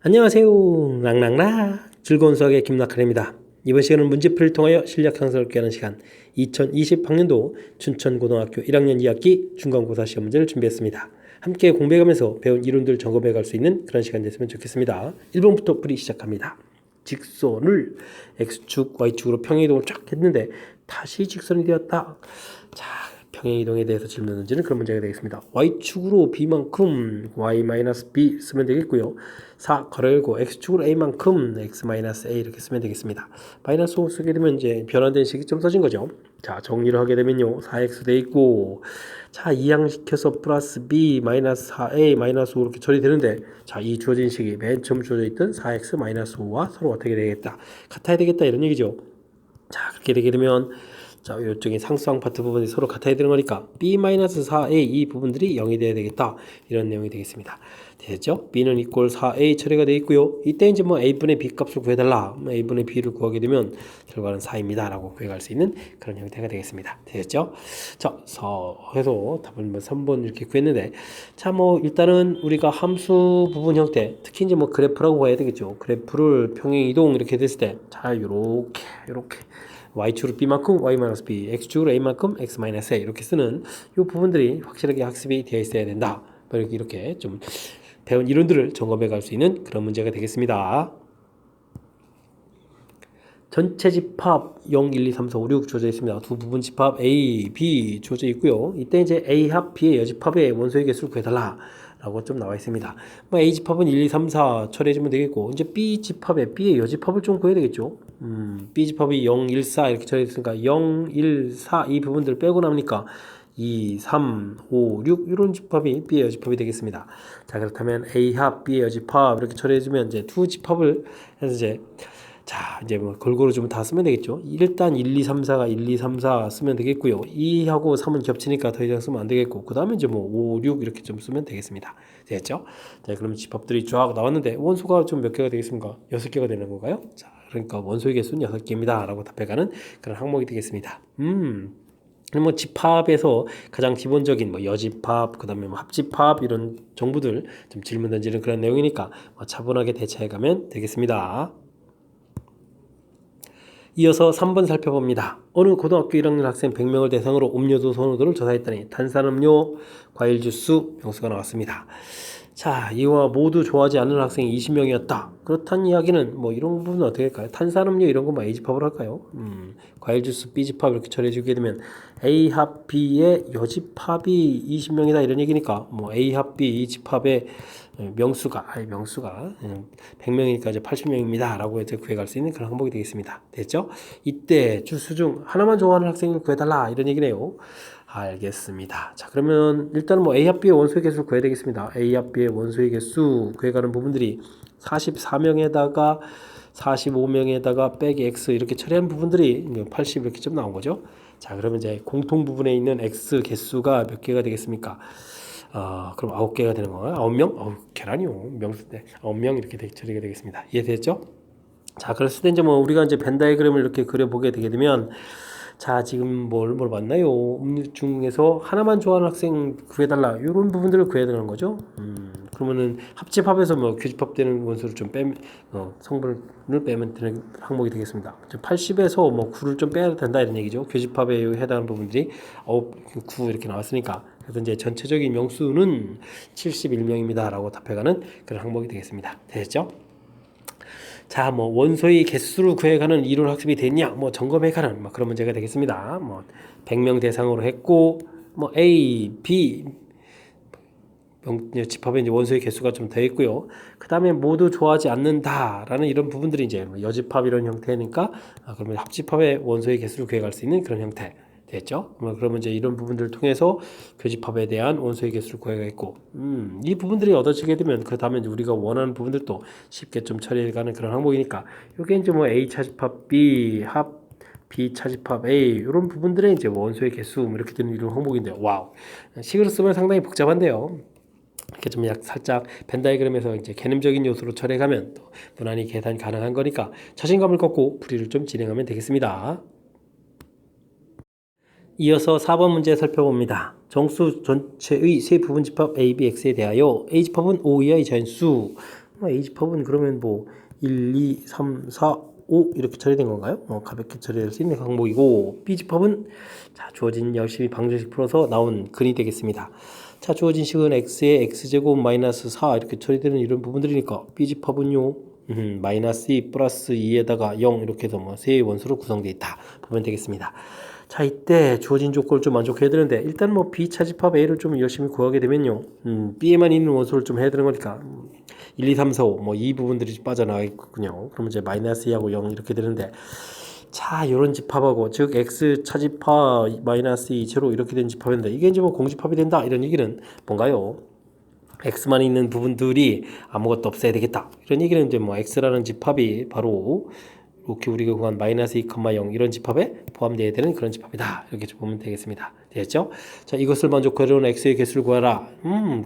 안녕하세요. 랑랑라 즐거운 수학의 김낙한입니다. 이번 시간은 문제풀이를 통하여 실력 향상을 얻게 하는 시간 2020학년도 춘천고등학교 1학년 2학기 중간고사 시험 문제를 준비했습니다. 함께 공부해가면서 배운 이론들 점검해 갈 수 있는 그런 시간 됐으면 좋겠습니다. 1번부터 풀이 시작합니다. 직선을 X축, Y축으로 평행이동을 쫙 했는데 다시 직선이 되었다. 자, 평행이동에 대해서 질문 던지는 그런 문제가 되겠습니다. Y축으로 B만큼 Y-B 쓰면 되겠고요. 4 괄호 열고 X축으로 A만큼 X-A 이렇게 쓰면 되겠습니다. 마이너스 5 쓰게 되면 이제 변환된 식이 좀 써진 거죠. 자, 정리를 하게 되면요. 4X 돼 있고, 자, 이항시켜서 플러스 B 마이너스 4A 마이너스 5 이렇게 처리되는데, 자, 이 주어진 식이 맨 처음 주어져 있던 4X 마이너스 5와 서로 어떻게 되겠다? 같아야 되겠다 이런 얘기죠. 자, 그렇게 되게 되면 자, 이쪽에 상수항 파트 부분이 서로 같아야 되는 거니까 B-4A 이 부분들이 0이 돼야 되겠다. 이런 내용이 되겠습니다. 됐죠? B는 이꼴 4A 처리가 되어 있고요. 이때 이제 뭐 A분의 B 값을 구해달라. A분의 B를 구하게 되면 결과는 4입니다. 라고 구해갈 수 있는 그런 형태가 되겠습니다. 됐죠? 자, 해서 답은 뭐 3번 이렇게 구했는데 자, 뭐 일단은 우리가 함수 부분 형태 특히 이제 뭐 그래프라고 봐야 되겠죠. 그래프를 평행이동 이렇게 됐을 때 자, 요렇게 Y축으로 B만큼 Y-B, X축으로 A만큼 X-A 이렇게 쓰는 이 부분들이 확실하게 학습이 되어 있어야 된다. 이렇게 좀 배운 이론들을 점검해 갈 수 있는 그런 문제가 되겠습니다. 전체 집합 0, 1, 2, 3, 4, 5, 6 주어져 있습니다. 두 부분 집합 A, B 주어져 있고요. 이때 이제 A 합 B의 여집합의 원소의 개수를 구해달라. 라고 좀 나와 있습니다. 뭐 A 집합은 1, 2, 3, 4 처리해주면 되겠고, 이제 B 집합에 B의 여집합을 좀 구해야 되겠죠. B 집합이 0, 1, 4 이렇게 처리했으니까 0, 1, 4 이 부분들을 빼고 나니까 2, 3, 5, 6 이런 집합이 B의 여집합이 되겠습니다. 자, 그렇다면 A 합 B의 여집합 이렇게 처리해주면 이제 두 집합을 해서 이제 뭐 골고루 좀 다 쓰면 되겠죠. 일단 1, 2, 3, 4가 1, 2, 3, 4 쓰면 되겠고요. 2하고 3은 겹치니까 더 이상 쓰면 안 되겠고, 그 다음에 이제 뭐 5, 6 이렇게 좀 쓰면 되겠습니다. 됐죠? 자, 그러면 집합들이 쫙 나왔는데 원소가 좀 몇 개가 되겠습니까? 6개가 되는 건가요? 자, 그러니까 원소의 개수는 6개입니다. 라고 답해가는 그런 항목이 되겠습니다. 뭐 집합에서 가장 기본적인 뭐 여집합, 그 다음에 뭐 합집합 이런 정보들 좀 질문 던지는 그런 내용이니까 뭐 차분하게 대처해가면 되겠습니다. 이어서 3번 살펴봅니다. 어느 고등학교 1학년 학생 100명을 대상으로 음료수 선호도를 조사했더니 탄산음료, 과일 주스, 명수가 나왔습니다. 자, 이와 모두 좋아하지 않는 학생이 20명이었다. 그렇다는 이야기는 뭐 이런 부분은 어떻게 할까요? 탄산음료 이런 거 뭐 A집합을 할까요? 과일 주스 B집합 이렇게 처리해주게 되면 A 합 B의 여집합이 20명이다 이런 얘기니까 뭐 A 합 B 이 집합의 명수가 100명이니까 이제 80명입니다. 라고 해서 구해갈 수 있는 그런 항목이 되겠습니다. 됐죠? 이때 주수 중 하나만 좋아하는 학생을 구해달라 이런 얘기네요. 알겠습니다. 자, 그러면 일단은 뭐 A 합 B의 원소의 개수를 구해야 되겠습니다. A 합 B의 원소의 개수 구해가는 부분들이 44명에다가 45명에다가 빼기 X 이렇게 처리한 부분들이 80 이렇게 좀 나온 거죠. 자, 그러면 이제 공통 부분에 있는 X 개수가 몇 개가 되겠습니까? 그럼 9개가 되는 건가요? 9명? 계란이요. 명수인데 9명 이렇게 처리가 되겠습니다. 이해됐죠? 자, 그랬을 때 이제 뭐 우리가 이제 벤 다이그램을 이렇게 그려보게 되게 되면 자, 지금 뭘 봤나요? 음료 중에서 하나만 좋아하는 학생 구해달라. 이런 부분들을 구해야 되는 거죠. 그러면은 합집합에서 뭐 교집합되는 원소를 좀 성분을 빼면 되는 항목이 되겠습니다. 80에서 뭐 9를 좀 빼야 된다 이런 얘기죠. 교집합에 해당하는 부분들이 9 이렇게 나왔으니까. 그래서 이제 전체적인 명수는 71명입니다. 라고 답해가는 그런 항목이 되겠습니다. 됐죠? 자, 뭐 원소의 개수를 구해가는 이론 학습이 됐냐? 뭐 점검해가는 뭐 그런 문제가 되겠습니다. 뭐 100명 대상으로 했고 뭐 A, B 집합에 이제 원소의 개수가 좀 되어 있고요. 그 다음에 모두 좋아하지 않는다라는 이런 부분들이 이제 여집합 이런 형태니까 그러면 합집합의 원소의 개수를 구해갈 수 있는 그런 형태. 됐죠? 그러면 이제 이런 부분들을 통해서 교집합에 대한 원소의 개수를 구해가겠고, 이 부분들이 얻어지게 되면 그 다음에 우리가 원하는 부분들도 쉽게 좀 처리해가는 그런 항목이니까, 이게 이제 뭐 A 차집합 B 합 B 차집합 A 이런 부분들의 이제 원소의 개수 이렇게 되는 이런 항목인데, 와우, 식으로 쓰면 상당히 복잡한데요. 이렇게 좀 살짝 벤 다이그램에서 이제 개념적인 요소로 처리해가면 또 무난히 계산 가능한 거니까 자신감을 갖고 풀이를 좀 진행하면 되겠습니다. 이어서 4번 문제 살펴봅니다. 정수 전체의 세 부분 집합 A, B, X에 대하여 A 집합은 O 이하의 자연수 A 집합은 그러면 뭐 1, 2, 3, 4, 5 이렇게 처리된 건가요? 가볍게 처리될 수 있는 항목이고 B 집합은 자 주어진 열심히 방정식 풀어서 나온 근이 되겠습니다. 자 주어진 식은 x에 x제곱 마이너스 4 이렇게 처리되는 이런 부분들이니까 B 집합은요 마이너스 2 플러스 2에다가 0 이렇게 해서 뭐 세 원수로 구성되어 있다 보면 되겠습니다. 자 이때 주어진 조건을 좀 만족해야 되는데 일단 뭐 B 차집합 A를 좀 열심히 구하게 되면요 B에만 있는 원소를 좀 해야 되는 거니까 1, 2, 3, 4, 5 뭐 이 부분들이 빠져나가겠군요. 그러면 이제 마이너스 2하고 0 이렇게 되는데 자 이런 집합하고 즉 X 차집합 마이너스 2 제로 이렇게 된 집합인데 이게 이제 뭐 공집합이 된다 이런 얘기는 뭔가요? X만 있는 부분들이 아무것도 없어야 되겠다 이런 얘기는 이제 뭐 X라는 집합이 바로 이렇게 우리가 구한 마이너스 2,0 이런 집합에 포함되어야 되는 그런 집합이다 이렇게 좀 보면 되겠습니다. 되겠죠? 자 이것을 만족하려는 x의 개수를 구하라.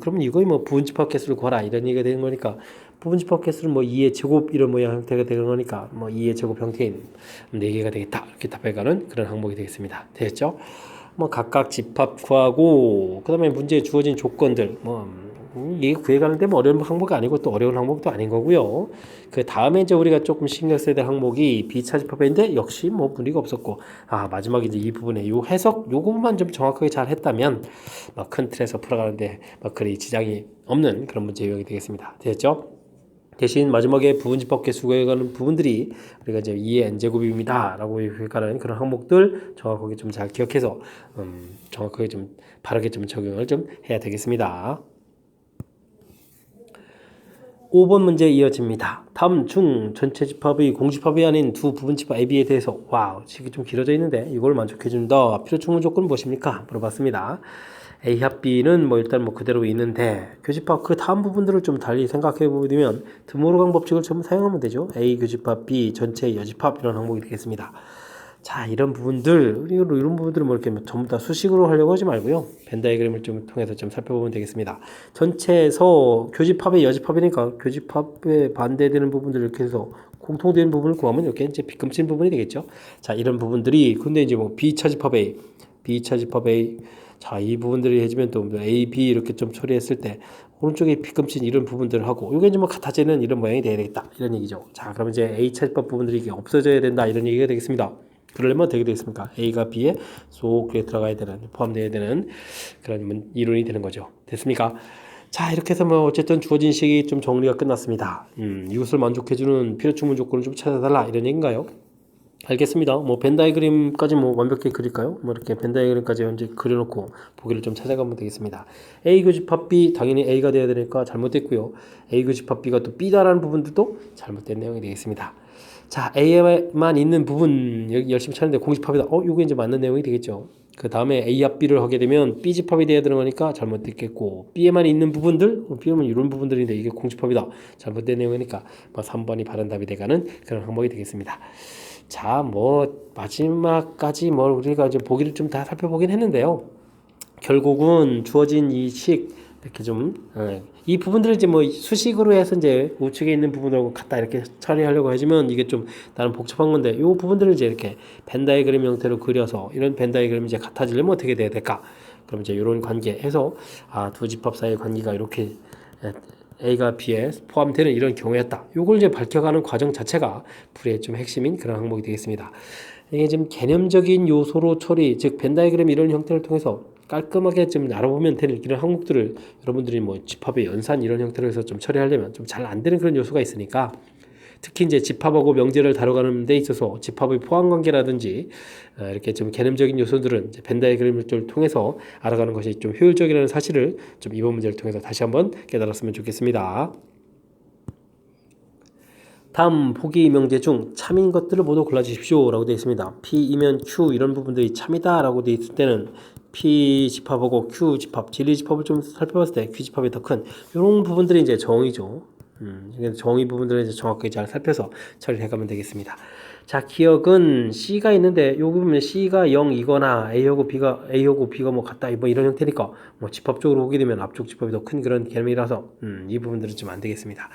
그러면 이거의 뭐 부분집합 개수를 구하라 이런 얘기가 되는 거니까 부분집합 개수는 뭐 2의 제곱 이런 모양 형태가 되는 거니까 뭐 2의 제곱 형태인 4개가 되겠다 이렇게 답해가는 그런 항목이 되겠습니다. 되겠죠? 뭐 각각 집합 구하고 그 다음에 문제에 주어진 조건들 이게 구해가는데 뭐 어려운 항목이 아니고 또 어려운 항목도 아닌 거고요. 그 다음에 이제 우리가 조금 신경 써야 될 항목이 비차집합인데 역시 뭐 무리가 없었고 마지막에 이제 이 부분에 요 해석 요것만 좀 정확하게 잘 했다면 큰 틀에서 풀어가는데 그리 지장이 없는 그런 문제 유형이 되겠습니다. 됐죠? 대신 마지막에 부분집합 개수 구해가는 부분들이 우리가 이제 2의 n제곱입니다 라고 구해가는 그런 항목들 정확하게 좀 잘 기억해서 정확하게 좀 바르게 좀 적용을 좀 해야 되겠습니다. 5번 문제 이어집니다. 다음 중 전체 집합의 공집합이 아닌 두 부분집합 AB에 대해서 식이 좀 길어져 있는데 이걸 만족해준다. 필요 충분 조건은 무엇입니까? 물어봤습니다. A 합 B는 뭐 일단 뭐 그대로 있는데 교집합 그 다음 부분들을 좀 달리 생각해 보면 드모르강 법칙을 좀 사용하면 되죠. A 교집합 B 전체 여집합 이런 항목이 되겠습니다. 자 이런 부분들 이런 부분들을 뭐 이렇게 전부 다 수식으로 하려고 하지 말고요 벤 다이그램을 좀 통해서 좀 살펴보면 되겠습니다. 전체에서 교집합의 여집합이니까 교집합에 반대되는 부분들을 이렇게 해서 공통되는 부분을 구하면 이렇게 이제 비금친 부분이 되겠죠. 자 이런 부분들이 근데 이제 뭐 B차집합 A B차집합 A 자 이 부분들이 해주면 또 A, B 이렇게 좀 처리했을 때 오른쪽에 비금친 이런 부분들을 하고 이게 이제 뭐 같아지는 이런 모양이 돼야 되겠다 이런 얘기죠. 자 그러면 이제 A 차집합 부분들이 이게 없어져야 된다 이런 얘기가 되겠습니다. 그러려면 어떻게 되겠습니까? A가 B에 쏙 들어가야 되는 포함되어야 되는 그런 이론이 되는 거죠. 됐습니까? 자 이렇게 해서 뭐 어쨌든 주어진 식이 좀 정리가 끝났습니다. 이것을 만족해주는 필요 충분 조건을 좀 찾아달라 이런 얘기인가요? 알겠습니다. 뭐 벤 다이그램까지 뭐 완벽히 그릴까요? 뭐 이렇게 벤 다이그램까지 현재 그려놓고 보기를 좀 찾아가면 되겠습니다. A 교집합 B 당연히 A가 돼야 되니까 잘못됐고요. A 교집합 B가 또 B다라는 부분들도 잘못된 내용이 되겠습니다. 자 A에만 있는 부분 여기 열심히 찾는데 공집합이다. 이게 이제 맞는 내용이 되겠죠. 그 다음에 A 합 B를 하게 되면 B 집합이 돼야 되는 거니까 잘못됐겠고 B에만 있는 부분들 B에만 이런 부분들인데 이게 공집합이다. 잘못된 내용이니까 3번이 바른 답이 돼가는 그런 항목이 되겠습니다. 자, 뭐 마지막까지 뭐 우리가 이제 보기를 좀 다 살펴보긴 했는데요. 결국은 주어진 이 식 이렇게 좀 이 부분들을 이제 뭐 수식으로 해서 이제 우측에 있는 부분하고 갖다 이렇게 처리하려고 해주면 이게 좀 나름 복잡한 건데 이 부분들을 이제 이렇게 벤 다이그램 형태로 그려서 이런 벤 다이그램이 이제 같아지려면 어떻게 돼야 될까? 그럼 이제 이런 관계해서 두 집합 사이의 관계가 이렇게 A가 B에 포함되는 이런 경우였다. 이걸 이제 밝혀가는 과정 자체가 풀이의 좀 핵심인 그런 항목이 되겠습니다. 이게 지금 개념적인 요소로 처리, 즉 벤 다이그램 이런 형태를 통해서 깔끔하게 좀 알아보면 되는 이런 항목들을 여러분들이 뭐 집합의 연산 이런 형태로 해서 좀 처리하려면 좀 잘 안 되는 그런 요소가 있으니까 특히 이제 집합하고 명제를 다뤄가는 데 있어서 집합의 포함 관계라든지 이렇게 좀 개념적인 요소들은 벤 다이그램을 통해서 알아가는 것이 좀 효율적이라는 사실을 좀 이번 문제를 통해서 다시 한번 깨달았으면 좋겠습니다. 다음 보기 명제 중 참인 것들을 모두 골라주십시오 라고 되어 있습니다. P이면 Q 이런 부분들이 참이다 라고 되어 있을 때는 P 집합하고 Q 집합, 진리 집합을 좀 살펴봤을 때 Q 집합이 더 큰 이런 부분들이 이제 정의죠. 정의 부분들을 이제 정확하게 잘 살펴서 처리해 가면 되겠습니다. 자, 기억은 C가 있는데 여기 보면 C가 0이거나 A하고 B가 뭐 같다 뭐 이런 형태니까 뭐 집합적으로 보게 되면 앞쪽 집합이 더 큰 그런 개념이라서 이 부분들은 좀 안 되겠습니다.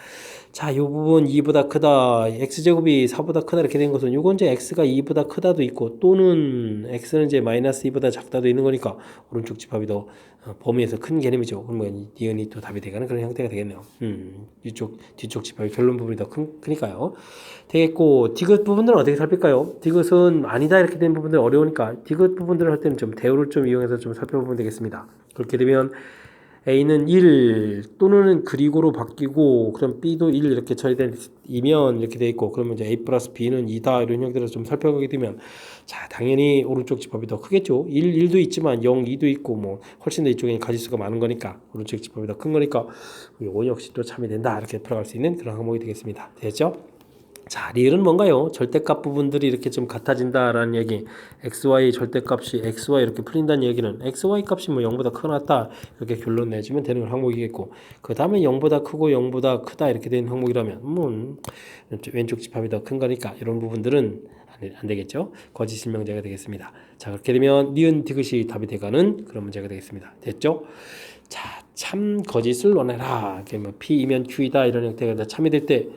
자, 이 부분 2보다 크다, x제곱이 4보다 크다 이렇게 된 것은 요건 이제 x가 2보다 크다도 있고 또는 x는 이제 마이너스 2보다 작다도 있는 거니까 오른쪽 집합이 더 범위에서 큰 개념이죠. 그러면 니은이 또 답이 되가는 그런 형태가 되겠네요. 뒤쪽 집합의 결론 부분이 더 크니까요. 되겠고, 디귿 부분들은 어떻게 살필까요? 디귿은 아니다 이렇게 된 부분들 어려우니까 디귿 부분들을 할 때는 좀 대우를 좀 이용해서 좀 살펴보면 되겠습니다. 그렇게 되면 A는 1 또는 그리고로 바뀌고 그럼 B도 1 이렇게 처리되면 이렇게 돼 있고 그러면 이제 A 플러스 B는 2다 이런 형태로 좀 살펴보게 되면 자 당연히 오른쪽 집합이 더 크겠죠. 1도 있지만 0, 2도 있고 뭐 훨씬 더 이쪽에 가지수가 많은 거니까 오른쪽 집합이 더 큰 거니까 이거 역시 또 참이 된다 이렇게 풀어갈 수 있는 그런 항목이 되겠습니다. 됐죠? 자, 리을은 뭔가요? 절대값 부분들이 이렇게 좀 같아진다라는 얘기. XY 절대값이 XY 이렇게 풀린다는 얘기는 XY 값이 뭐 0보다 크거나 이렇게 결론 내주면 되는 항목이겠고 그 다음에 0보다 크고 0보다 크다 이렇게 되는 항목이라면 왼쪽 집합이 더 큰 거니까 이런 부분들은 안 되겠죠? 거짓 실명제가 되겠습니다. 자, 그렇게 되면 니은 디귿이 답이 돼가는 그런 문제가 되겠습니다. 됐죠? 자, 참 거짓을 논해라. 뭐 P이면 Q이다 이런 형태가 참이 될 때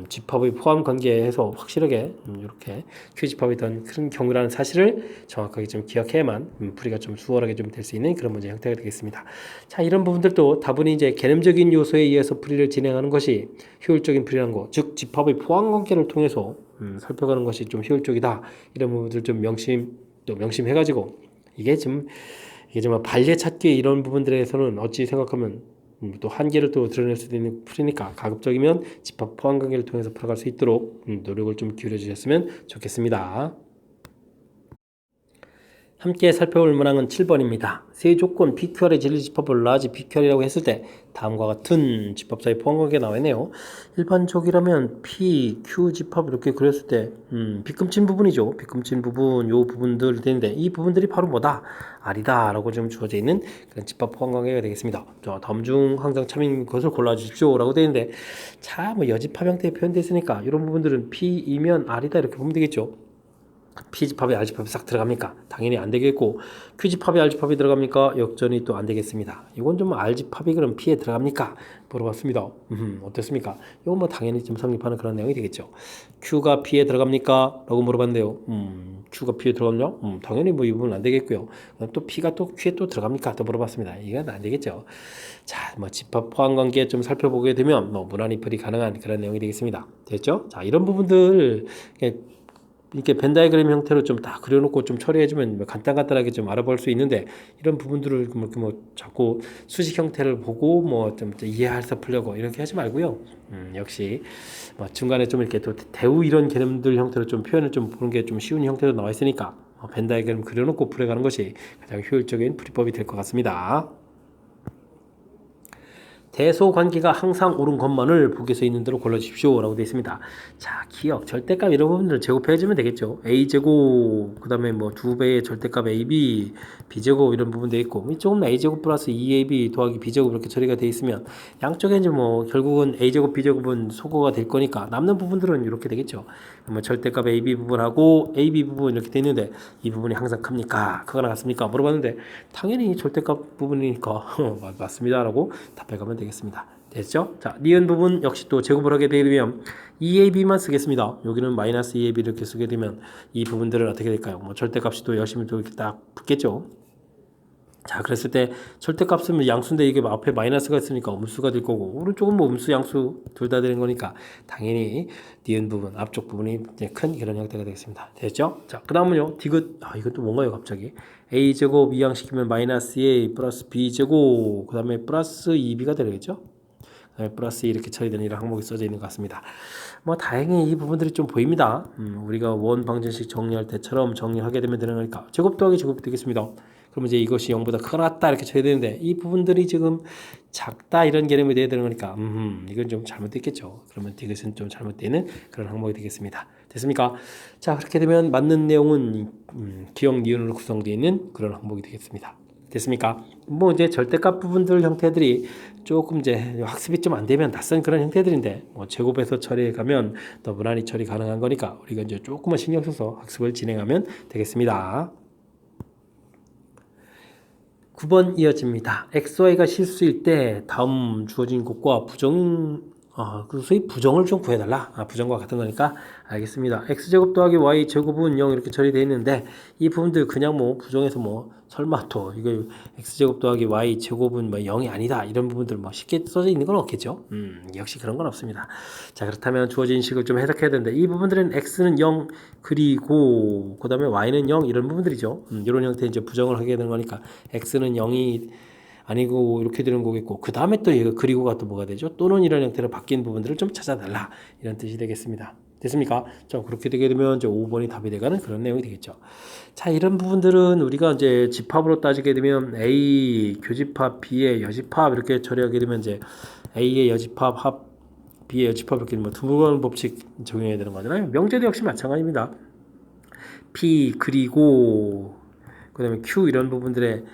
집합의 포함 관계에서 확실하게 이렇게 Q 집합이 더 큰 경우라는 사실을 정확하게 좀 기억해야만 풀이가 좀 수월하게 좀 될 수 있는 그런 문제 형태가 되겠습니다. 자, 이런 부분들도 다분히 이제 개념적인 요소에 의해서 풀이를 진행하는 것이 효율적인 풀이라는 거, 즉 집합의 포함 관계를 통해서 살펴가는 것이 좀 효율적이다. 이런 부분들 좀 명심해가지고 이게 좀 반례 찾기 이런 부분들에서는 어찌 생각하면 또 한계를 또 드러낼 수도 있는 풀이니까 가급적이면 집합 포함 관계를 통해서 풀어갈 수 있도록 노력을 좀 기울여 주셨으면 좋겠습니다. 함께 살펴볼 문항은 7번입니다. 세 조건 PQR의 진리집합을 라지 PQR이라고 했을 때 다음과 같은 집합사의 포함관계가 나와 있네요. 일반적이라면 P, Q 집합 이렇게 그렸을 때 빗금친 부분이죠. 빗금친 부분, 요 부분들이 되는데 이 부분들이 바로 뭐다? R이다 라고 좀 주어져 있는 그런 집합 포함관계가 되겠습니다. 자, 다음 중 항상 참인 것을 골라주십시오 라고 되어 있는데 자, 뭐 여집합 형태에 표현되어 있으니까 이런 부분들은 P이면 R이다 이렇게 보면 되겠죠. P집합에 R집합이 싹 들어갑니까? 당연히 안 되겠고 Q집합에 R집합이 들어갑니까? 역전이 또 안 되겠습니다. 이건 좀 R집합이 그럼 P에 들어갑니까? 물어봤습니다. 어떻습니까? 이건 뭐 당연히 좀 성립하는 그런 내용이 되겠죠. Q가 P에 들어갑니까? 라고 물어봤는데요. Q가 P에 들어갔냐? 당연히 뭐 이 부분은 안 되겠고요. 또 P가 또 Q에 또 들어갑니까? 또 물어봤습니다. 이건 안 되겠죠. 자, 뭐 집합 포함 관계 좀 살펴보게 되면 뭐 무난히 풀이 가능한 그런 내용이 되겠습니다. 됐죠? 자, 이런 부분들 이렇게 벤 다이그램 형태로 좀 다 그려놓고 좀 처리해주면 간단하게 좀 알아볼 수 있는데 이런 부분들을 뭐 자꾸 수식 형태를 보고 뭐 좀 이해해서 풀려고 이렇게 하지 말고요. 역시 뭐 중간에 좀 이렇게 또 대우 이런 개념들 형태로 좀 표현을 좀 보는 게 좀 쉬운 형태로 나와 있으니까 벤 다이그램 그려놓고 풀어가는 것이 가장 효율적인 풀이법이 될 것 같습니다. 대소 관계가 항상 옳은 것만을 보기에서 있는 대로 골라주십시오 라고 되어 있습니다. 자, 기억, 절대값 이런 부분들을 제곱해주면 되겠죠. A제곱, 그 다음에 뭐 2배의 절대값 AB, B제곱 이런 부분 되어 있고 이쪽은 A제곱 플러스 2AB 더하기 B제곱 이렇게 처리가 되어 있으면 양쪽에 이제 뭐 결국은 A제곱, B제곱은 소거가 될 거니까 남는 부분들은 이렇게 되겠죠. 그러면 절대값 AB 부분하고 AB 부분 이렇게 되어 있는데 이 부분이 항상 큽니까? 크거나 같습니까? 물어봤는데 당연히 절대값 부분이니까 맞습니다 라고 답해가면 되겠습니다. 됐죠? 자, 니은 부분 역시 또 제곱을 하게 되면 2AB만 쓰겠습니다. 여기는 마이너스 2AB 이렇게 쓰게 되면 이 부분들은 어떻게 될까요? 뭐 절대값이 또 열심히 또 이렇게 딱 붙겠죠. 자, 그랬을 때 절대값 쓰면 양수인데 이게 앞에 마이너스가 있으니까 음수가 될 거고 오른쪽은 뭐 음수 양수 둘 다 되는 거니까 당연히 니은 부분 앞쪽 부분이 이제 큰 그런 형태가 되겠습니다. 됐죠? 자, 그 다음은요 디귿. 이것도 뭔가요 갑자기? A제곱 이항시키면 마이너스 A 플러스 B제곱 그 다음에 플러스 2B가 되겠죠? 플러스 이렇게 처리되는 이런 항목이 써져 있는 것 같습니다. 뭐 다행히 이 부분들이 좀 보입니다. 우리가 원 방정식 정리할 때처럼 정리하게 되면 되는 거니까 제곱 더하기 제곱이 되겠습니다. 그러면 이제 이것이 0보다 크다 이렇게 쳐야 되는데 이 부분들이 지금 작다 이런 개념이 돼야 되는 거니까 이건 좀 잘못됐겠죠. 그러면 디귿은 좀 잘못되는 그런 항목이 되겠습니다. 됐습니까? 자, 그렇게 되면 맞는 내용은 기억 니은으로 구성되어 있는 그런 항목이 되겠습니다. 됐습니까? 뭐 이제 절대값 부분들 형태들이 조금 이제 학습이 좀 안 되면 낯선 그런 형태들인데 뭐 제곱해서 처리해 가면 더 무난히 처리 가능한 거니까 우리가 이제 조금만 신경 써서 학습을 진행하면 되겠습니다. 9번 이어집니다. XY가 실수일 때 다음 주어진 것과 그 소위 부정을 좀 구해달라. 부정과 같은 거니까 알겠습니다. x제곱 더하기 y제곱은 0 이렇게 처리되어 있는데 이 부분들 그냥 뭐 부정해서 뭐 설마 또 이거 x제곱 더하기 y제곱은 뭐 0이 아니다 이런 부분들 뭐 쉽게 써져 있는 건 없겠죠. 역시 그런 건 없습니다. 자, 그렇다면 주어진 식을 좀 해석해야 되는데 이 부분들은 x는 0 그리고 그 다음에 y는 0 이런 부분들이죠. 이런 형태의 이제 부정을 하게 되는 거니까 x는 0이 아니고 이렇게 되는 거겠고 그 다음에 또 이거 그리고가 또 뭐가 되죠? 또는 이런 형태로 바뀐 부분들을 좀 찾아달라 이런 뜻이 되겠습니다. 됐습니까? 자, 그렇게 되게 되면 이제 5번이 답이 돼가는 그런 내용이 되겠죠. 자, 이런 부분들은 우리가 이제 집합으로 따지게 되면 A 교집합, B의 여집합 이렇게 처리하게 되면 이제 A의 여집합 합 B의 여집합 이렇게 뭐 두번 법칙 적용해야 되는 거잖아요. 명제도 역시 마찬가지입니다. P 그리고 그다음에 Q 이런 부분들의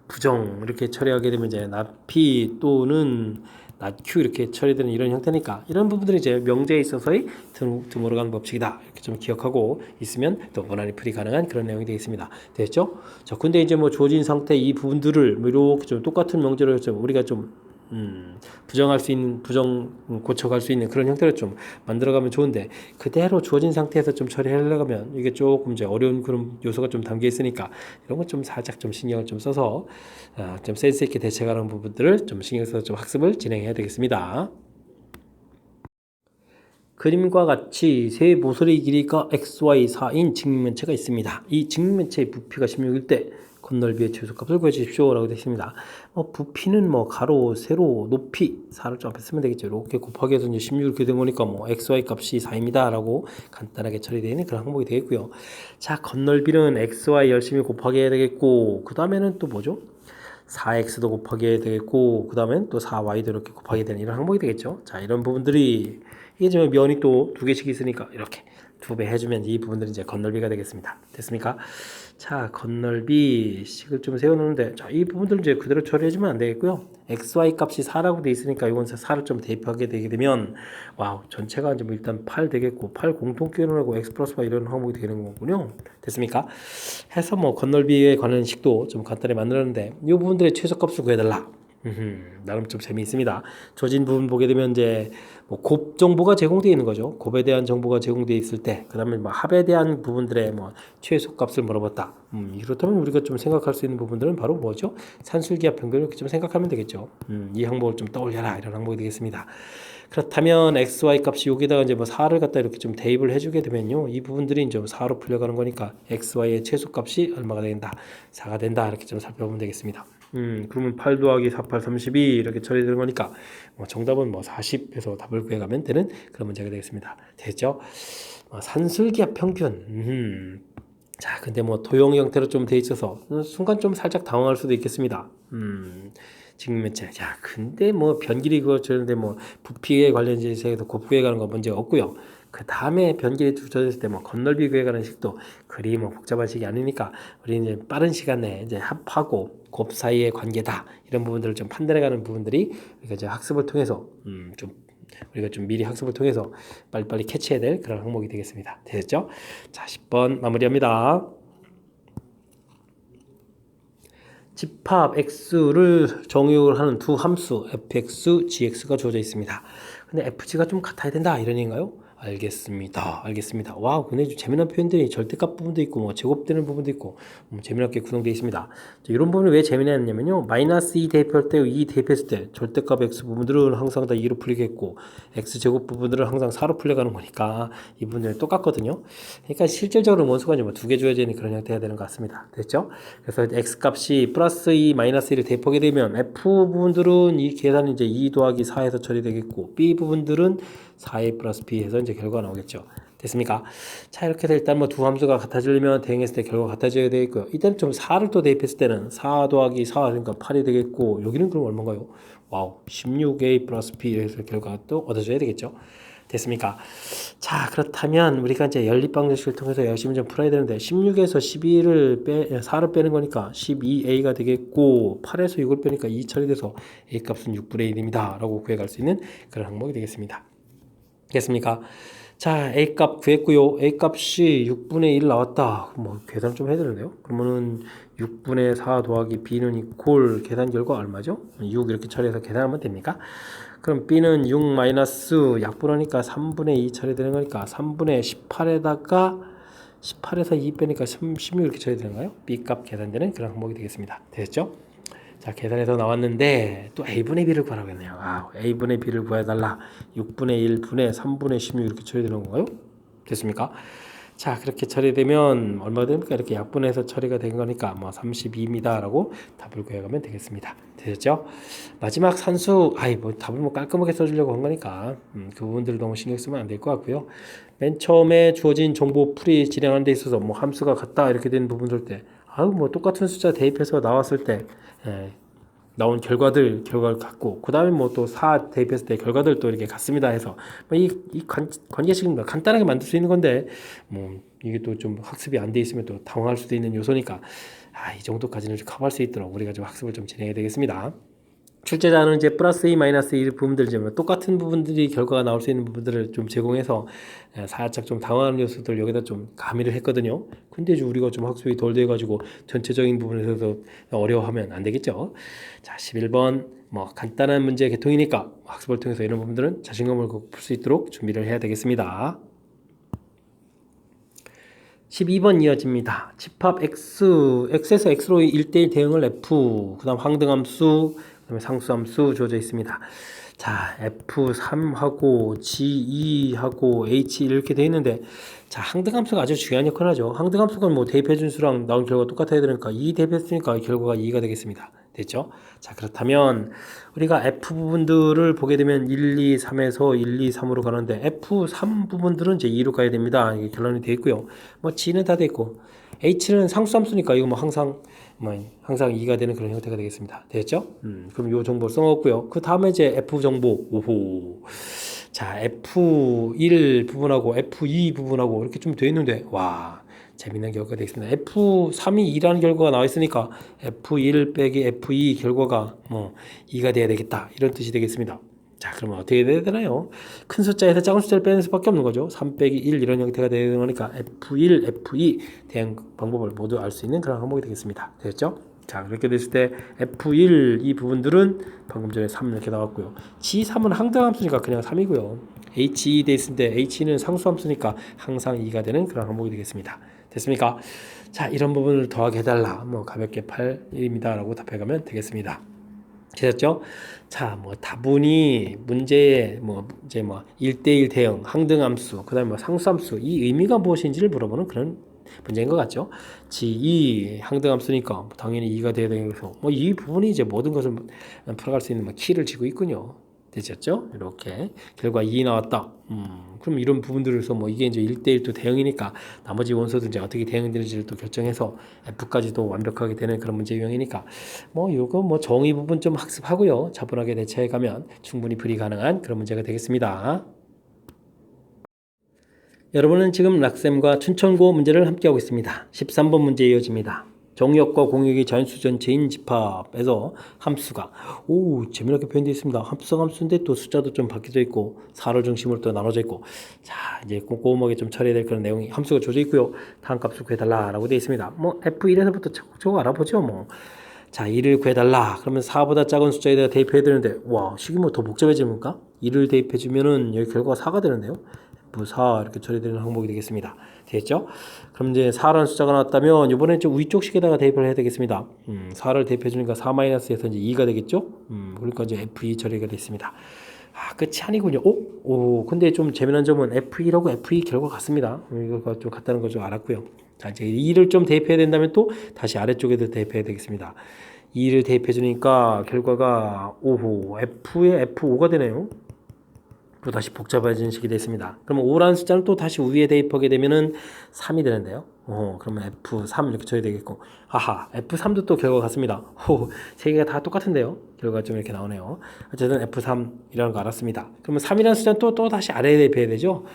부정 이렇게 처리하게 되면 이제 not P 또는 not Q 이렇게 처리되는 이런 형태니까 이런 부분들이 이제 명제에 있어서의 드물어 가는 법칙이다 이렇게 좀 기억하고 있으면 또 원활히 풀이 가능한 그런 내용이 되겠습니다. 됐죠? 자, 근데 이제 뭐 주어진 상태 이 부분들을 뭐 이렇게 좀 똑같은 명제로 좀 우리가 좀 부정할 수 있는 부정 고쳐갈 수 있는 그런 형태로 좀 만들어가면 좋은데 그대로 주어진 상태에서 좀 처리하려고 하면 이게 조금 이제 어려운 그런 요소가 좀 담겨 있으니까 이런 것 좀 살짝 좀 신경을 좀 써서 좀 센스 있게 대처하는 부분들을 좀 신경 써서 좀 학습을 진행해야 되겠습니다. 그림과 같이 세 모서리 길이가 XY4인 직면체가 있습니다. 이 직면체의 부피가 16일 때 건널비의 최소값을 구해주십시오 라고 되어 있습니다. 부피는 뭐 가로, 세로, 높이 4를 좀 앞에 쓰면 되겠죠. 이렇게 곱하기 해서 이제 16 이렇게 된 거니까 뭐 XY 값이 4입니다 라고 간단하게 처리되어 있는 그런 항목이 되겠고요. 자, 건널비는 XY 열심히 곱하기 해야 되겠고 그 다음에는 또 뭐죠? 4x도 곱하기 해야 되겠고 그 다음엔 또 4y도 이렇게 곱하기 되는 이런 항목이 되겠죠. 자, 이런 부분들이 이게 지금 면이 또 두 개씩 있으니까 이렇게 2배 해주면 이 부분들이 이제 건널비가 되겠습니다. 됐습니까? 자, 건널비 식을 좀 세워놓는데 자, 이 부분들 이제 그대로 처리해주면 안 되겠고요. xy 값이 4라고 돼 있으니까 이건 4를 좀 대입하게 되게 되면 와우 전체가 이제 뭐 일단 8 되겠고 8 공통 끼워놓고 x 플러스 y 이런 항목이 되는 거군요. 됐습니까? 해서 뭐 건널비에 관한 식도 좀 간단히 만들었는데 이 부분들의 최소값을 구해달라. 나름 좀 재미있습니다. 조진 부분 보게 되면 이제 뭐 곱 정보가 제공되어 있는 거죠. 곱에 대한 정보가 제공되어 있을 때, 그 다음에 뭐 합에 대한 부분들의 뭐 최소값을 물어봤다. 이렇다면 우리가 좀 생각할 수 있는 부분들은 바로 뭐죠? 산술기압 평균을 이렇게 좀 생각하면 되겠죠. 이 항목을 좀 떠올려라 이런 항목이 되겠습니다. 그렇다면 x, y 값이 여기다가 이제 뭐 4를 갖다 이렇게 좀 대입을 해주게 되면요, 이 부분들이 이제 4로 풀려가는 거니까 x, y의 최소값이 얼마가 된다? 4가 된다 이렇게 좀 살펴보면 되겠습니다. 그러면 8 더하기 4, 8, 32 이렇게 처리되는 거니까 뭐 정답은 뭐 40에서 답을 구해가면 되는 그런 문제가 되겠습니다. 됐죠? 산술기압 평균. 자, 근데 뭐 도형 형태로 좀 돼 있어서 순간 좀 살짝 당황할 수도 있겠습니다. 직면체. 자, 근데 뭐 변길이 그거 저런데 뭐 부피에 관련해서 곱구해 가는 거 문제 없고요. 그 다음에 변길이 두쳐졌을 때 뭐 건널비 구해 가는 식도 그리 뭐 복잡한 식이 아니니까 우리 이제 빠른 시간 내에 이제 합하고 곱 사이의 관계다 이런 부분들을 좀 판단해 가는 부분들이 우리가 이제 학습을 통해서 우리가 좀 미리 학습을 통해서 빨리빨리 캐치해야 될 그런 항목이 되겠습니다. 됐죠? 자, 10번 마무리합니다. 집합 x를 정의역을 하는 두 함수 fx, gx가 주어져 있습니다. 근데 fg가 좀 같아야 된다 이런 얘기인가요? 알겠습니다. 와우, 근데 좀 재미난 표현들이 절대값 부분도 있고 뭐 제곱되는 부분도 있고 재미나게 구성되어 있습니다. 자, 이런 부분이 왜 재미나냐면요, 마이너스 2 대입할 때 2 대입했을 때 절대값 x 부분들은 항상 다 2로 풀리겠고 x 제곱 부분들은 항상 4로 풀려가는 거니까 이 부분들이 똑같거든요. 그러니까 실질적으로 원수가 이제 뭐 두 개 줘야 되는 그런 형태가 되는 것 같습니다. 됐죠? 그래서 x 값이 플러스 2 마이너스 1을 대입하게 되면 f 부분들은 이 계산이 이제 2 더하기 4에서 처리되겠고 b 부분들은 4a 플러스 b 해서 이제 결과가 나오겠죠. 됐습니까? 자, 이렇게 해서 일단 뭐 두 함수가 같아지려면 대응했을 때 결과가 같아져야 되겠고요. 이때는 좀 4를 또 대입했을 때는 4 더하기 4 그러니까 8이 되겠고 여기는 그럼 얼마인가요? 와우, 16A 플러스 B 이래서 결과가 또 얻어져야 되겠죠. 됐습니까? 자, 그렇다면 우리가 이제 연립방정식을 통해서 열심히 좀 풀어야 되는데 16에서 4를 빼는 거니까 12A가 되겠고 8에서 6을 빼니까 2 처리돼서 A 값은 6분의 1입니다 라고 구해갈 수 있는 그런 항목이 되겠습니다. 됐습니까? 자, A 값 구했고요. A 값이 6분의 1 나왔다. 뭐 계산 좀 해야 되는데요. 그러면은 6분의 4 더하기 B는 이퀄 계산 결과 얼마죠? 6 이렇게 처리해서 계산하면 됩니까? 그럼 B는 6 마이너스 약분하니까 3분의 2 처리되는 거니까 3분의 18에다가 18에서 2 빼니까 16 이렇게 처리되는가요? B 값 계산되는 그런 항목이 되겠습니다. 됐죠? 자, 계산해서 나왔는데 또 A분의 B를 구하라고 했네요. 아, A분의 B를 구해달라. 6분의 1 분의 3분의 16 이렇게 처리되는 건가요? 됐습니까? 자, 그렇게 처리되면 얼마가 됩니까? 이렇게 약분해서 처리가 된 거니까 뭐 32입니다 라고 답을 구해가면 되겠습니다. 되셨죠? 마지막 산수, 뭐 답을 뭐 깔끔하게 써주려고 한 거니까 그 부분들을 너무 신경 쓰면 안 될 것 같고요. 맨 처음에 주어진 정보 풀이 진행하는 데 있어서 뭐 함수가 같다 이렇게 된 부분들 때 뭐 똑같은 숫자 대입해서 나왔을 때 나온 결과를 갖고 그 다음에 뭐 또 4 대입했을 때 결과들 또 이렇게 같습니다 해서 이 관계식은 간단하게 만들 수 있는 건데 뭐 이게 또 좀 학습이 안 돼 있으면 또 당황할 수도 있는 요소니까 이 정도까지는 좀 커버할 수 있도록 우리가 좀 학습을 좀 진행해야 되겠습니다. 출제자는 이제 플러스 2, 마이너스 2 부분들 똑같은 부분들이 결과가 나올 수 있는 부분들을 좀 제공해서 살짝 좀 당황하는 요소들 여기다 좀 가미를 했거든요. 근데 이제 우리가 좀 학습이 덜 돼가지고 전체적인 부분에서 어려워하면 안 되겠죠. 자, 11번 뭐 간단한 문제 계통이니까 학습을 통해서 이런 부분들은 자신감을 풀 수 있도록 준비를 해야 되겠습니다. 12번 이어집니다. 집합 x에서 x로 1대1 대응을 f, 그 다음 항등함수, 그 다음에 상수함수 주어져 있습니다. 자, f3하고 g2하고 h1 이렇게 되어 있는데 자, 항등함수가 아주 중요한 역할을 하죠. 항등함수가 뭐 대입해준 수랑 나온 결과가 똑같아야 되니까 2 대입했으니까 결과가 2가 되겠습니다. 됐죠? 자, 그렇다면 우리가 F 부분들을 보게 되면 1, 2, 3에서 1, 2, 3으로 가는데 F3 부분들은 이제 2로 가야 됩니다. 이게 결론이 되어 있고요. 뭐 G는 다 되어 있고 H는 상수함수니까 이거 뭐 항상 2가 되는 그런 형태가 되겠습니다. 됐죠? 그럼 요 정보 써먹었고요. 그 다음에 이제 F 정보, 오호. 자, F1 부분하고 F2 부분하고 이렇게 좀 되어 있는데, 와, 재밌는 결과가 되겠습니다. F3이 2라는 결과가 나와 있으니까 F1 빼기 F2 결과가 뭐 2가 돼야 되겠다. 이런 뜻이 되겠습니다. 자, 그러면 어떻게 돼야 되나요? 큰 숫자에서 작은 숫자를 빼는 수밖에 없는 거죠. 3 빼기 1 이런 형태가 되는 거니까 F1, F2 대응 방법을 모두 알 수 있는 그런 항목이 되겠습니다. 됐죠? 자, 그렇게 됐을 때 F1 이 부분들은 방금 전에 3 이렇게 나왔고요. G3은 항등함수니까 그냥 3이고요. H2 돼 있을 때 H는 상수함수니까 항상 2가 되는 그런 항목이 되겠습니다. 됐습니까? 자, 이런 부분을 더하게 해달라. 뭐 가볍게 8입니다 라고 답해가면 되겠습니다. 되셨죠? 자, 뭐 다분히 문제에 이제 1대1 대응, 항등함수, 그 다음에 상수함수 이 의미가 무엇인지를 물어보는 그런 문제인 것 같죠? G2 항등함수니까 당연히 2가 돼야 되겠고 이 부분이 이제 모든 것을 풀어갈 수 있는 키를 쥐고 있군요. 되셨죠? 이렇게 결과 2 나왔다. 그럼 이런 부분들에서 이게 이제 1대1 또 대응이니까 나머지 원소도 이제 어떻게 대응되는지를 또 결정해서 F까지도 완벽하게 되는 그런 문제 유형이니까 요거 정의 부분 좀 학습하고요. 차분하게 대처해 가면 충분히 풀이 가능한 그런 문제가 되겠습니다. 여러분은 지금 락셈과 춘천고 문제를 함께하고 있습니다. 13번 문제 이어집니다. 정역과 공역이 자연수 전체인 집합에서 함수가 재미나게 표현되어 있습니다. 함수가 함수인데 또 숫자도 좀 바뀌어져 있고 4를 중심으로 또 나눠져 있고 자 이제 꼼꼼하게 좀 처리해야 될 그런 내용이 함수가 주어져 있고요. 다음 값을 구해달라라고 되어 있습니다. F1에서부터 저거 알아보죠 자 2를 구해달라 그러면 4보다 작은 숫자에다가 대입해야 되는데 식이 더 복잡해집니까? 2를 대입해주면은 여기 결과가 4가 되는데요. F4 이렇게 처리되는 항목이 되겠습니다. 되겠죠? 그럼 이제 4라는 숫자가 나왔다면 이번엔 좀 위쪽 식에다가 대입을 해야 되겠습니다. 4를 대입해 주니까 4-에서 이제 2가 되겠죠? 그러니까 이제 F2 처리가 됐습니다. 끝이 아니군요. 근데 좀 재미난 점은 F1하고 F2 결과 같습니다. 이거 좀 같다는 거 좀 알았고요. 자, 이제 2를 좀 대입해야 된다면 또 다시 아래쪽에도 대입해야 되겠습니다. 2를 대입해 주니까 결과가 F에 F5가 되네요. 또 다시 복잡해진 식이 됐습니다. 그러면 5라는 숫자는 또 다시 위에 대입하게 되면은 3이 되는데요. 그러면 F3 이렇게 쳐야 되겠고. 아하, F3도 또 결과가 같습니다. 세 개가 다 똑같은데요. 결과가 좀 이렇게 나오네요. 어쨌든 F3이라는 거 알았습니다. 그러면 3이라는 숫자는 또 다시 아래에 대입해야 되죠.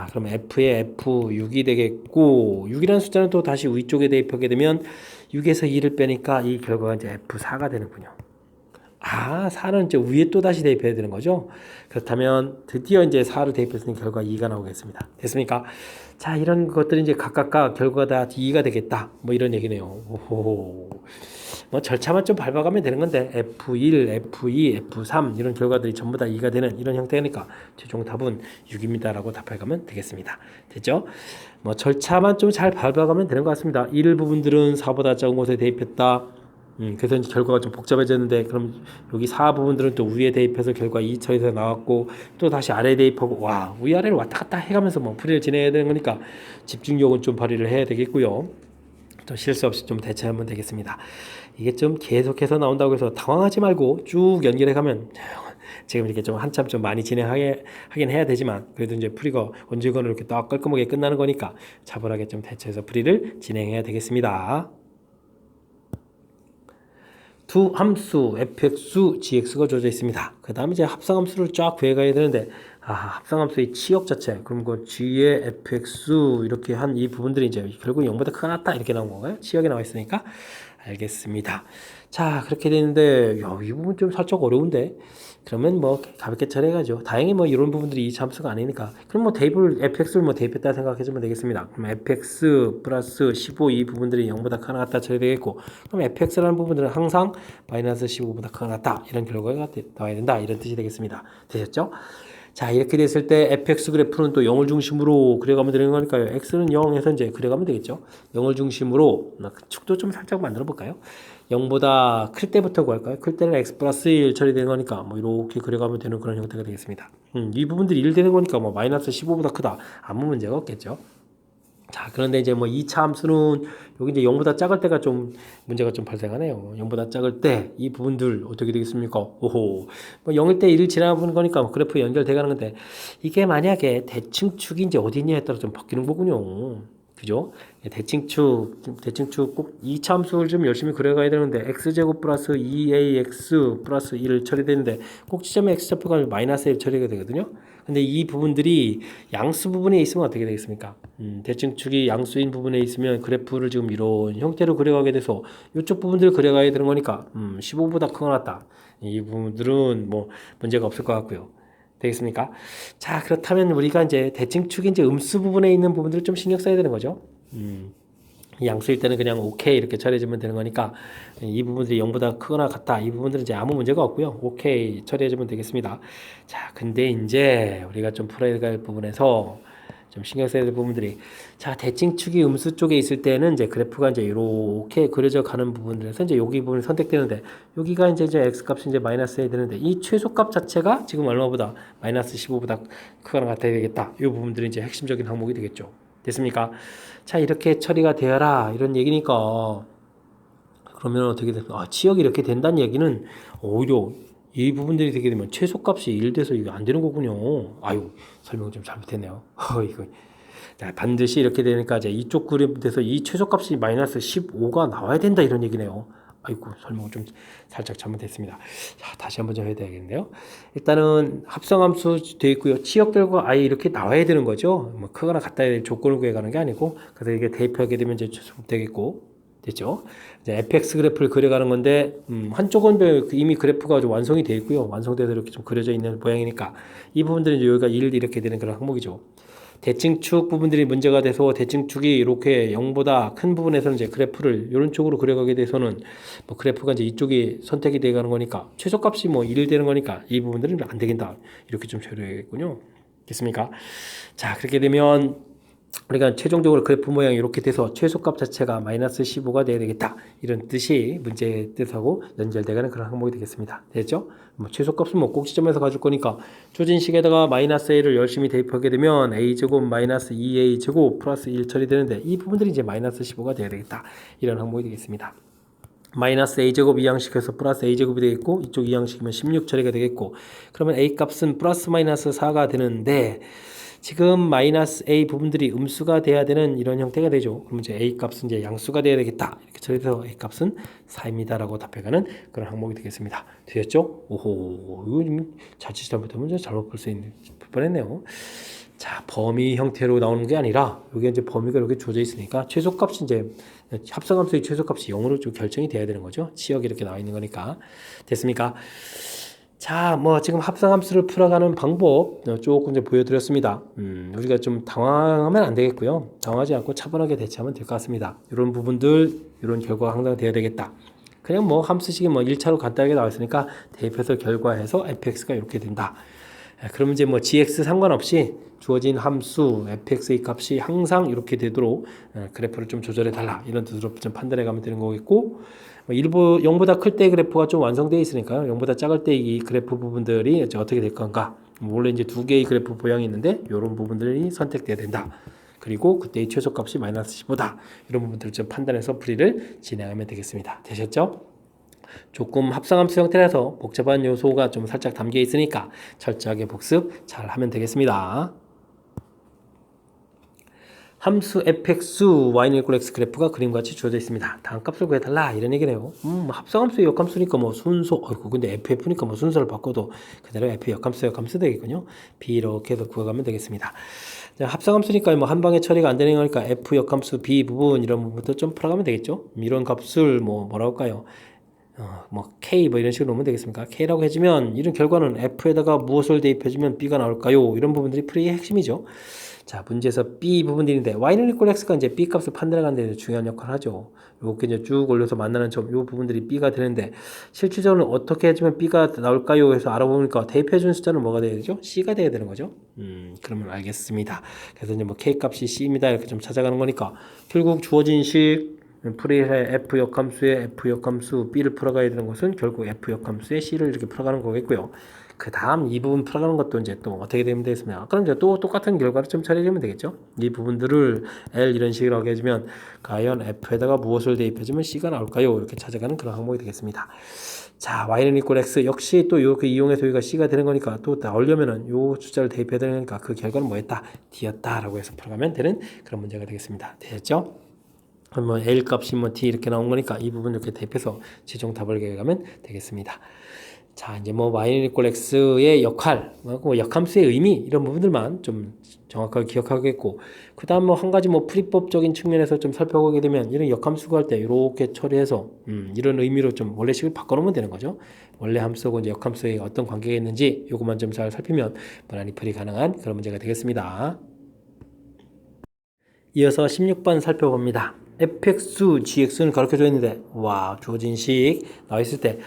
그러면 F에 F6이 되겠고, 6이라는 숫자는 또 다시 위쪽에 대입하게 되면 6에서 2를 빼니까 이 결과가 이제 F4가 되는군요. 4는 이제 위에 또 다시 대입해야 되는 거죠. 그렇다면 드디어 이제 4를 대입했으니 결과 2가 나오겠습니다. 됐습니까? 자, 이런 것들이 이제 각각과 결과가 다 2가 되겠다. 뭐 이런 얘기네요. 오호. 뭐 절차만 좀 밟아가면 되는 건데 F1, F2, F3 이런 결과들이 전부 다 2가 되는 이런 형태니까 최종 답은 6입니다라고 답해가면 되겠습니다. 됐죠? 뭐 절차만 좀 잘 밟아가면 되는 것 같습니다. 1 부분들은 4보다 적은 곳에 대입했다. 그래서 이제 결과가 좀 복잡해졌는데, 그럼 여기 4 부분들은 또 위에 대입해서 결과 2처에서 나왔고, 또 다시 아래에 대입하고, 위아래를 왔다 갔다 해가면서 뭐 풀이를 진행해야 되는 거니까 집중력은 좀 발휘를 해야 되겠고요. 또 실수 없이 좀 대처하면 되겠습니다. 이게 좀 계속해서 나온다고 해서 당황하지 말고 쭉 연결해 가면, 지금 이렇게 좀 한참 좀 많이 하긴 해야 되지만, 그래도 이제 풀이가 언제거나 이렇게 딱 깔끔하게 끝나는 거니까 차분하게 좀 대처해서 풀이를 진행해야 되겠습니다. 두 함수 fx, gx가 주어져 있습니다. 그 다음에 이제 합성함수를 쫙 구해가야 되는데, 합성함수의 치역 자체, 그럼 그 g의 fx 이렇게 한 이 부분들이 이제 결국 0보다 크거나 같다 이렇게 나온 건가요? 치역에 나와 있으니까 알겠습니다. 자, 그렇게 되는데 이 부분 좀 살짝 어려운데, 그러면 뭐 가볍게 처리해가죠. 다행히 뭐 이런 부분들이 이 함수가 아니니까. 그럼 뭐 대입을 fx를 뭐 대입했다 생각해주면 되겠습니다. 그럼 fx 플러스 15 이 부분들이 0보다 크거나 같다 처리되겠고, 그럼 fx라는 부분들은 항상 마이너스 15보다 크거나 같다 이런 결과가 나와야 된다 이런 뜻이 되겠습니다. 되셨죠? 자, 이렇게 됐을 때 fx 그래프는 또 0을 중심으로 그려가면 되는 거니까요. x는 0에서 이제 그려가면 되겠죠. 0을 중심으로 축도 좀 살짝 만들어 볼까요? 0보다 클 때부터 구할까요? 클 때는 x 플러스 1 처리되는 거니까 뭐 이렇게 그려가면 되는 그런 형태가 되겠습니다. 이 부분들이 1 되는 거니까 뭐 마이너스 15보다 크다 아무 문제가 없겠죠. 자, 그런데 이제 뭐 2차 함수는 여기 이제 0보다 작을 때가 좀 문제가 좀 발생하네요. 0보다 작을 때 이 부분들 어떻게 되겠습니까? 오호. 뭐 0일 때 1을 지나보는 거니까 뭐 그래프 연결돼 가는 건데, 이게 만약에 대칭축이 이제 어디 있냐에 따라 좀 바뀌는 거군요. 그죠? 대칭축 꼭 2차 함수를 좀 열심히 그려가야 되는데, x제곱 플러스 2ax 플러스 1을 처리되는데 꼭 지점에 x좌표가 마이너스 1 처리가 되거든요. 근데 이 부분들이 양수 부분에 있으면 어떻게 되겠습니까? 대칭축이 양수인 부분에 있으면 그래프를 지금 이런 형태로 그려가게 돼서 이쪽 부분들을 그려가야 되는 거니까 15보다 크거나 같다. 이 부분들은 뭐 문제가 없을 것 같고요. 되겠습니까? 자, 그렇다면 우리가 이제 대칭축이 이제 음수 부분에 있는 부분들을 좀 신경 써야 되는 거죠. 양수일 때는 그냥 오케이 이렇게 처리해주면 되는 거니까 이 부분들이 0보다 크거나 같다 이 부분들은 이제 아무 문제가 없고요. 오케이 처리해주면 되겠습니다. 자, 근데 이제 우리가 좀 풀어야 될 부분에서 좀 신경 써야 될 부분들이, 자, 대칭축이 음수 쪽에 있을 때는 이제 그래프가 이제 이렇게 그려져 가는 부분들에서 이제 여기 부분이 선택되는데, 여기가 이제 x 값이 이제 마이너스 해야 되는데, 이 최소값 자체가 지금 얼마보다 마이너스 15보다 크거나 같아야 되겠다. 이 부분들이 이제 핵심적인 항목이 되겠죠. 됐습니까? 자, 이렇게 처리가 되어라 이런 얘기니까, 그러면 어떻게 됩니까? 치역이 이렇게 된다는 얘기는 오히려 이 부분들이 되게 되면 최소값이 1 돼서 이게 안 되는 거군요. 설명을 좀 잘못했네요. 이거. 자, 반드시 이렇게 되니까 이제 이쪽 그래프에서 이 최소값이 마이너스 15가 나와야 된다 이런 얘기네요. 설명을 좀 살짝 잘못했습니다. 자, 다시 한번 좀 해야 되겠는데요. 일단은 합성함수 되어 있고요. 치역들과 아예 이렇게 나와야 되는 거죠. 뭐 크거나 같다야 될 조건을 구해가는 게 아니고, 그래서 이게 대입하게 되면 이제 최소값 되겠고, 됐죠? 이제 fx 그래프를 그려가는 건데, 한쪽은 이미 그래프가 좀 완성이 되어 있고요. 완성돼서 이렇게 좀 그려져 있는 모양이니까 이 부분들은 여기가 1 이렇게 되는 그런 항목이죠. 대칭축 부분들이 문제가 돼서 대칭축이 이렇게 0보다 큰 부분에서는 이제 그래프를 이런 쪽으로 그려가게 돼서는 뭐 그래프가 이제 이쪽이 선택이 되어 가는 거니까 최소값이 뭐 1 되는 거니까 이 부분들은 안 되겠다 이렇게 좀 처리해야겠군요. 됐습니까? 자, 그렇게 되면 우리가 최종적으로 그래프 모양이 이렇게 돼서 최소값 자체가 마이너스 15가 돼야 되겠다 이런 뜻이 문제의 뜻하고 연결되는 그런 항목이 되겠습니다. 됐죠? 뭐 최소값은 뭐 꼭지점에서 가질 거니까 조진식에다가 마이너스 a를 열심히 대입하게 되면 a제곱 마이너스 2a제곱 플러스 1 처리되는데, 이 부분들이 이제 마이너스 15가 돼야 되겠다 이런 항목이 되겠습니다. 마이너스 a제곱 이항식에서 플러스 a제곱이 되겠고, 이쪽 이항식이면 16 처리가 되겠고, 그러면 a 값은 플러스 마이너스 4가 되는데, 지금 마이너스 a 부분들이 음수가 돼야 되는 이런 형태가 되죠. 그럼 이제 a 값은 이제 양수가 돼야 되겠다. 이렇게 처리해서 a 값은 4입니다라고 답해가는 그런 항목이 되겠습니다. 되셨죠? 오호, 이거 좀 자칫 잘못하면 이제 잘못 볼 수 있는 뻔했네요. 자, 범위 형태로 나오는 게 아니라 여기 이제 범위가 이렇게 주어져 있으니까 최소값이 이제 합성함수의 최소값이 0으로 좀 결정이 돼야 되는 거죠. 치역이 이렇게 나와 있는 거니까. 됐습니까? 자, 뭐 지금 합성함수를 풀어가는 방법 조금 이제 보여드렸습니다. 우리가 좀 당황하면 안 되겠고요. 당황하지 않고 차분하게 대처하면 될 것 같습니다. 이런 부분들, 이런 결과가 항상 돼야 되겠다. 그냥 뭐 함수식이 뭐 1차로 간단하게 나왔으니까 대입해서 결과해서 fx가 이렇게 된다. 그러면 이제 뭐 gx 상관없이 주어진 함수 fx의 값이 항상 이렇게 되도록 그래프를 좀 조절해 달라 이런 뜻으로 좀 판단해 가면 되는 거겠고, 일부 0보다 클 때 그래프가 좀 완성되어 있으니까요. 0보다 작을 때 이 그래프 부분들이 이제 어떻게 될 건가. 원래 이제 두 개의 그래프 모양이 있는데 이런 부분들이 선택돼야 된다. 그리고 그때의 최소값이 마이너스 15다. 이런 부분들을 좀 판단해서 풀이를 진행하면 되겠습니다. 되셨죠? 조금 합성함수 형태라서 복잡한 요소가 좀 살짝 담겨 있으니까 철저하게 복습 잘 하면 되겠습니다. 함수 fx, y는 x 그래프가 그림같이 주어져 있습니다. 다음 값을 구해달라 이런 얘기네요. 합성함수의 역함수니까 뭐 순서, 근데 ff니까 뭐 순서를 바꿔도 그대로 f 역함수 역함수 되겠군요. b 이렇게 해서 구해가면 되겠습니다. 자, 합성함수니까 뭐 한 방에 처리가 안 되는 거니까 f 역함수 b 부분 이런 부분부터 좀 풀어가면 되겠죠. 이런 값을 뭐라고 할까요? K 뭐 이런 식으로 놓으면 되겠습니까? K라고 해주면 이런 결과는 F에다가 무엇을 대입해주면 B가 나올까요? 이런 부분들이 풀이의 핵심이죠. 자, 문제에서 B 부분들인데 Y는 X가 이제 B 값을 판단하는 데 중요한 역할을 하죠. 이렇게 이제 쭉 올려서 만나는 점, 이 부분들이 B가 되는데 실질적으로 어떻게 해주면 B가 나올까요? 해서 알아보니까 대입해준 숫자는 뭐가 돼야 되죠? C가 돼야 되는 거죠. 그러면 알겠습니다. 그래서 이제 뭐 K 값이 C입니다. 이렇게 좀 찾아가는 거니까 결국 주어진 식 풀이해 f 역함수의 f 역함수 b를 풀어가야 되는 것은 결국 f 역함수의 c를 이렇게 풀어가는 거겠고요. 그 다음 이 부분 풀어가는 것도 이제 또 어떻게 되면 되겠습니까? 그럼 이제 또 똑같은 결과를 좀 처리하면 되겠죠. 이 부분들을 L 이런 식으로 하게 해주면 과연 f에다가 무엇을 대입해주면 c가 나올까요? 이렇게 찾아가는 그런 항목이 되겠습니다. 자, y는 x 역시 또 이렇게 이용해서 여기가 c가 되는 거니까 또 나오려면은 요 숫자를 대입해야 되니까 그 결과는 뭐였다? d였다라고 해서 풀어가면 되는 그런 문제가 되겠습니다. 되셨죠? 뭐 L 값이 뭐 D 이렇게 나온 거니까 이 부분 이렇게 대입해서 최종 답을 계획하면 되겠습니다. 자, 이제 뭐 y x의 역할, 뭐 역함수의 의미 이런 부분들만 좀 정확하게 기억하겠고, 그 다음 뭐 한 가지 뭐 풀이법적인 측면에서 좀 살펴보게 되면 이런 역함수가 할 때 이렇게 처리해서 이런 의미로 좀 원래식을 바꿔놓으면 되는 거죠. 원래 함수하고 이제 역함수의 어떤 관계가 있는지 요것만 좀 잘 살피면 무난히 풀이 가능한 그런 문제가 되겠습니다. 이어서 16번 살펴봅니다. fx, gx는 가르쳐져 있는데 와, 주어진 식 나와 있을 때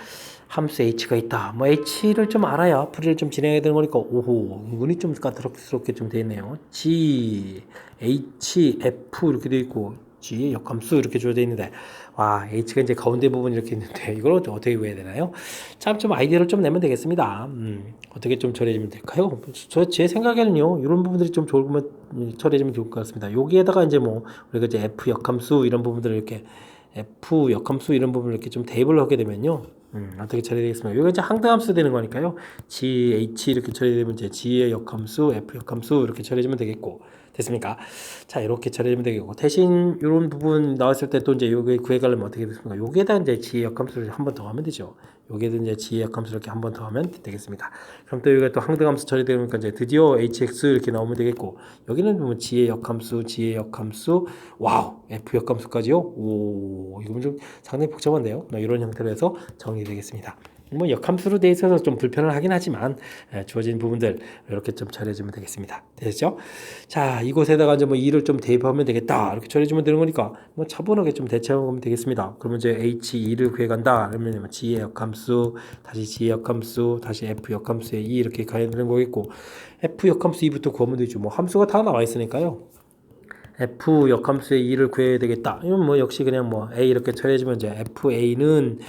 함수 h가 있다. 뭐 h를 좀 알아야 풀이를 좀 진행해야 되는 거니까 오호, 은근히 좀 까다롭게 좀 되어 있네요. g, h, f 이렇게 되어 있고 g의 역함수 이렇게 주어져 있는데 와, h가 이제 가운데 부분 이렇게 있는데 이걸 어떻게 구해야 되나요? 참 좀 아이디어를 좀 내면 되겠습니다. 어떻게 좀 처리해주면 될까요? 제 생각에는요, 이런 부분들이 좀 좋으면 처리해주면 좋을 것 같습니다. 여기에다가 이제 뭐 우리가 이제 f 역함수 이런 부분들을 이렇게 f 역함수 이런 부분을 이렇게 좀 대입을 하게 되면요. 어떻게 처리되겠습니까? 여기가 이제 항등함수 되는 거니까요. g, h 이렇게 처리되면 이제 g의 역함수, f 역함수 이렇게 처리해주면 되겠고, 됐습니까? 자, 이렇게 처리하면 되겠고, 대신 이런 부분 나왔을 때 또 이제 여기 구해가려면 어떻게 됐습니까? 여기에다 이제 g의 역함수를 한 번 더 하면 되죠. 여기에도 이제 g의 역함수 이렇게 한 번 더 하면 되겠습니다. 그럼 또 여기가 또 항등함수 처리되니까 이제 드디어 hx 이렇게 나오면 되겠고, 여기는 뭐 g의 역함수, g의 역함수, 와우, f 역함수까지요? 오, 이건 좀 상당히 복잡한데요. 이런 형태로 해서 정리되겠습니다. 뭐 역함수로 돼 있어서 좀 불편은 하긴 하지만 주어진 부분들 이렇게 좀 처리해주면 되겠습니다. 되셨죠? 자, 이곳에다가 이제 뭐 2를 좀 대입하면 되겠다 이렇게 처리해주면 되는 거니까 뭐 차분하게 좀 대처하면 되겠습니다. 그러면 이제 h2를 구해간다 그러면 g의 역함수 다시 g의 역함수 다시 f 역함수의 2 이렇게 가야 되는 거겠고, f 역함수 2부터 구하면 되죠. 뭐 함수가 다 나와 있으니까요. f 역함수의 2를 구해야 되겠다. 이건 뭐 역시 그냥 뭐 a 이렇게 처리해주면 이제 fa는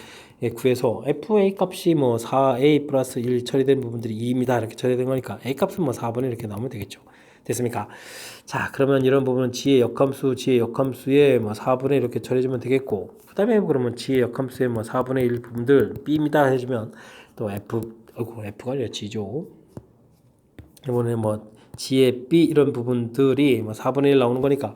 구해서 fa 값이 뭐 4a 플러스 1 처리된 부분들이 2입니다. 이렇게 처리된 거니까 a 값은 뭐 4분의 이렇게 나오면 되겠죠. 됐습니까? 자, 그러면 이런 부분은 g의 역함수의 뭐 4분의 이렇게 처리해주면 되겠고, 그 다음에 그러면 g의 역함수의 뭐 4분의 1 부분들 b입니다 해주면 또 f가 아니라 g죠. 이번에 뭐 G의 B 이런 부분들이 뭐 4분의 1 나오는 거니까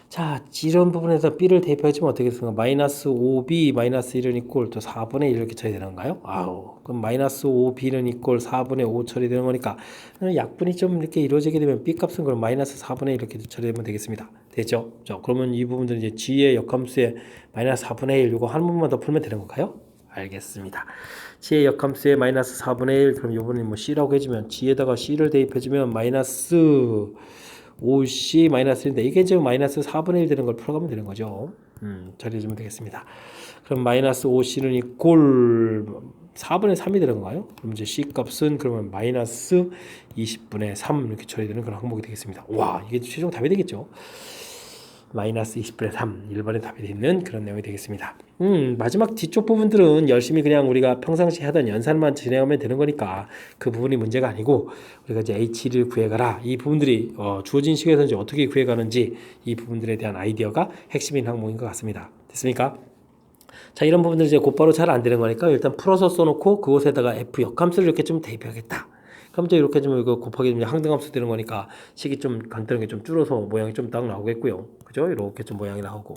자 이런 부분에서 B를 대입해주면 어떻게 되겠습니까? 마이너스 5B 마이너스 1은 이꼴 또 4분의 1 이렇게 처리되는 건가요? 아우 그럼 마이너스 5B는 이꼴 4분의 5 처리되는 거니까 약분이 좀 이렇게 이루어지게 되면 B 값은 그럼 마이너스 4분의 1 이렇게 처리되면 되겠습니다. 됐죠? 자, 그러면 이 부분들은 이제 G의 역함수에 마이너스 4분의 1 이거 한 번만 더 풀면 되는 건가요? 알겠습니다. G의 역함수에 마이너스 4분의 1 그럼 요번에 뭐 C라고 해주면 G에다가 C를 대입해주면 마이너스 5C 마이너스 1인데 이게 지금 마이너스 4분의 1 되는 걸 풀어가면 되는 거죠. 처리해주면 되겠습니다. 그럼 마이너스 5C는 이꼴 4분의 3이 되는 건가요? 그럼 이제 C 값은 그러면 마이너스 20분의 3 이렇게 처리되는 그런 항목이 되겠습니다. 와 이게 최종 답이 되겠죠. 마이너스 20분의 3 1번에 답이 되는 그런 내용이 되겠습니다. 마지막 뒤쪽 부분들은 열심히 그냥 우리가 평상시 하던 연산만 진행하면 되는 거니까 그 부분이 문제가 아니고 우리가 이제 H를 구해가라 이 부분들이 주어진 식에서 이제 어떻게 구해가는지 이 부분들에 대한 아이디어가 핵심인 항목인 것 같습니다. 됐습니까? 자 이런 부분들 이제 곧바로 잘 안 되는 거니까 일단 풀어서 써놓고 그곳에다가 F 역함수를 이렇게 좀 대입해야겠다. 그럼 이제 이렇게 좀 이거 곱하기 좀 항등함수 되는 거니까 식이 좀 간단하게 좀 줄어서 모양이 좀 딱 나오겠고요. 그죠? 이렇게 좀 모양이 나오고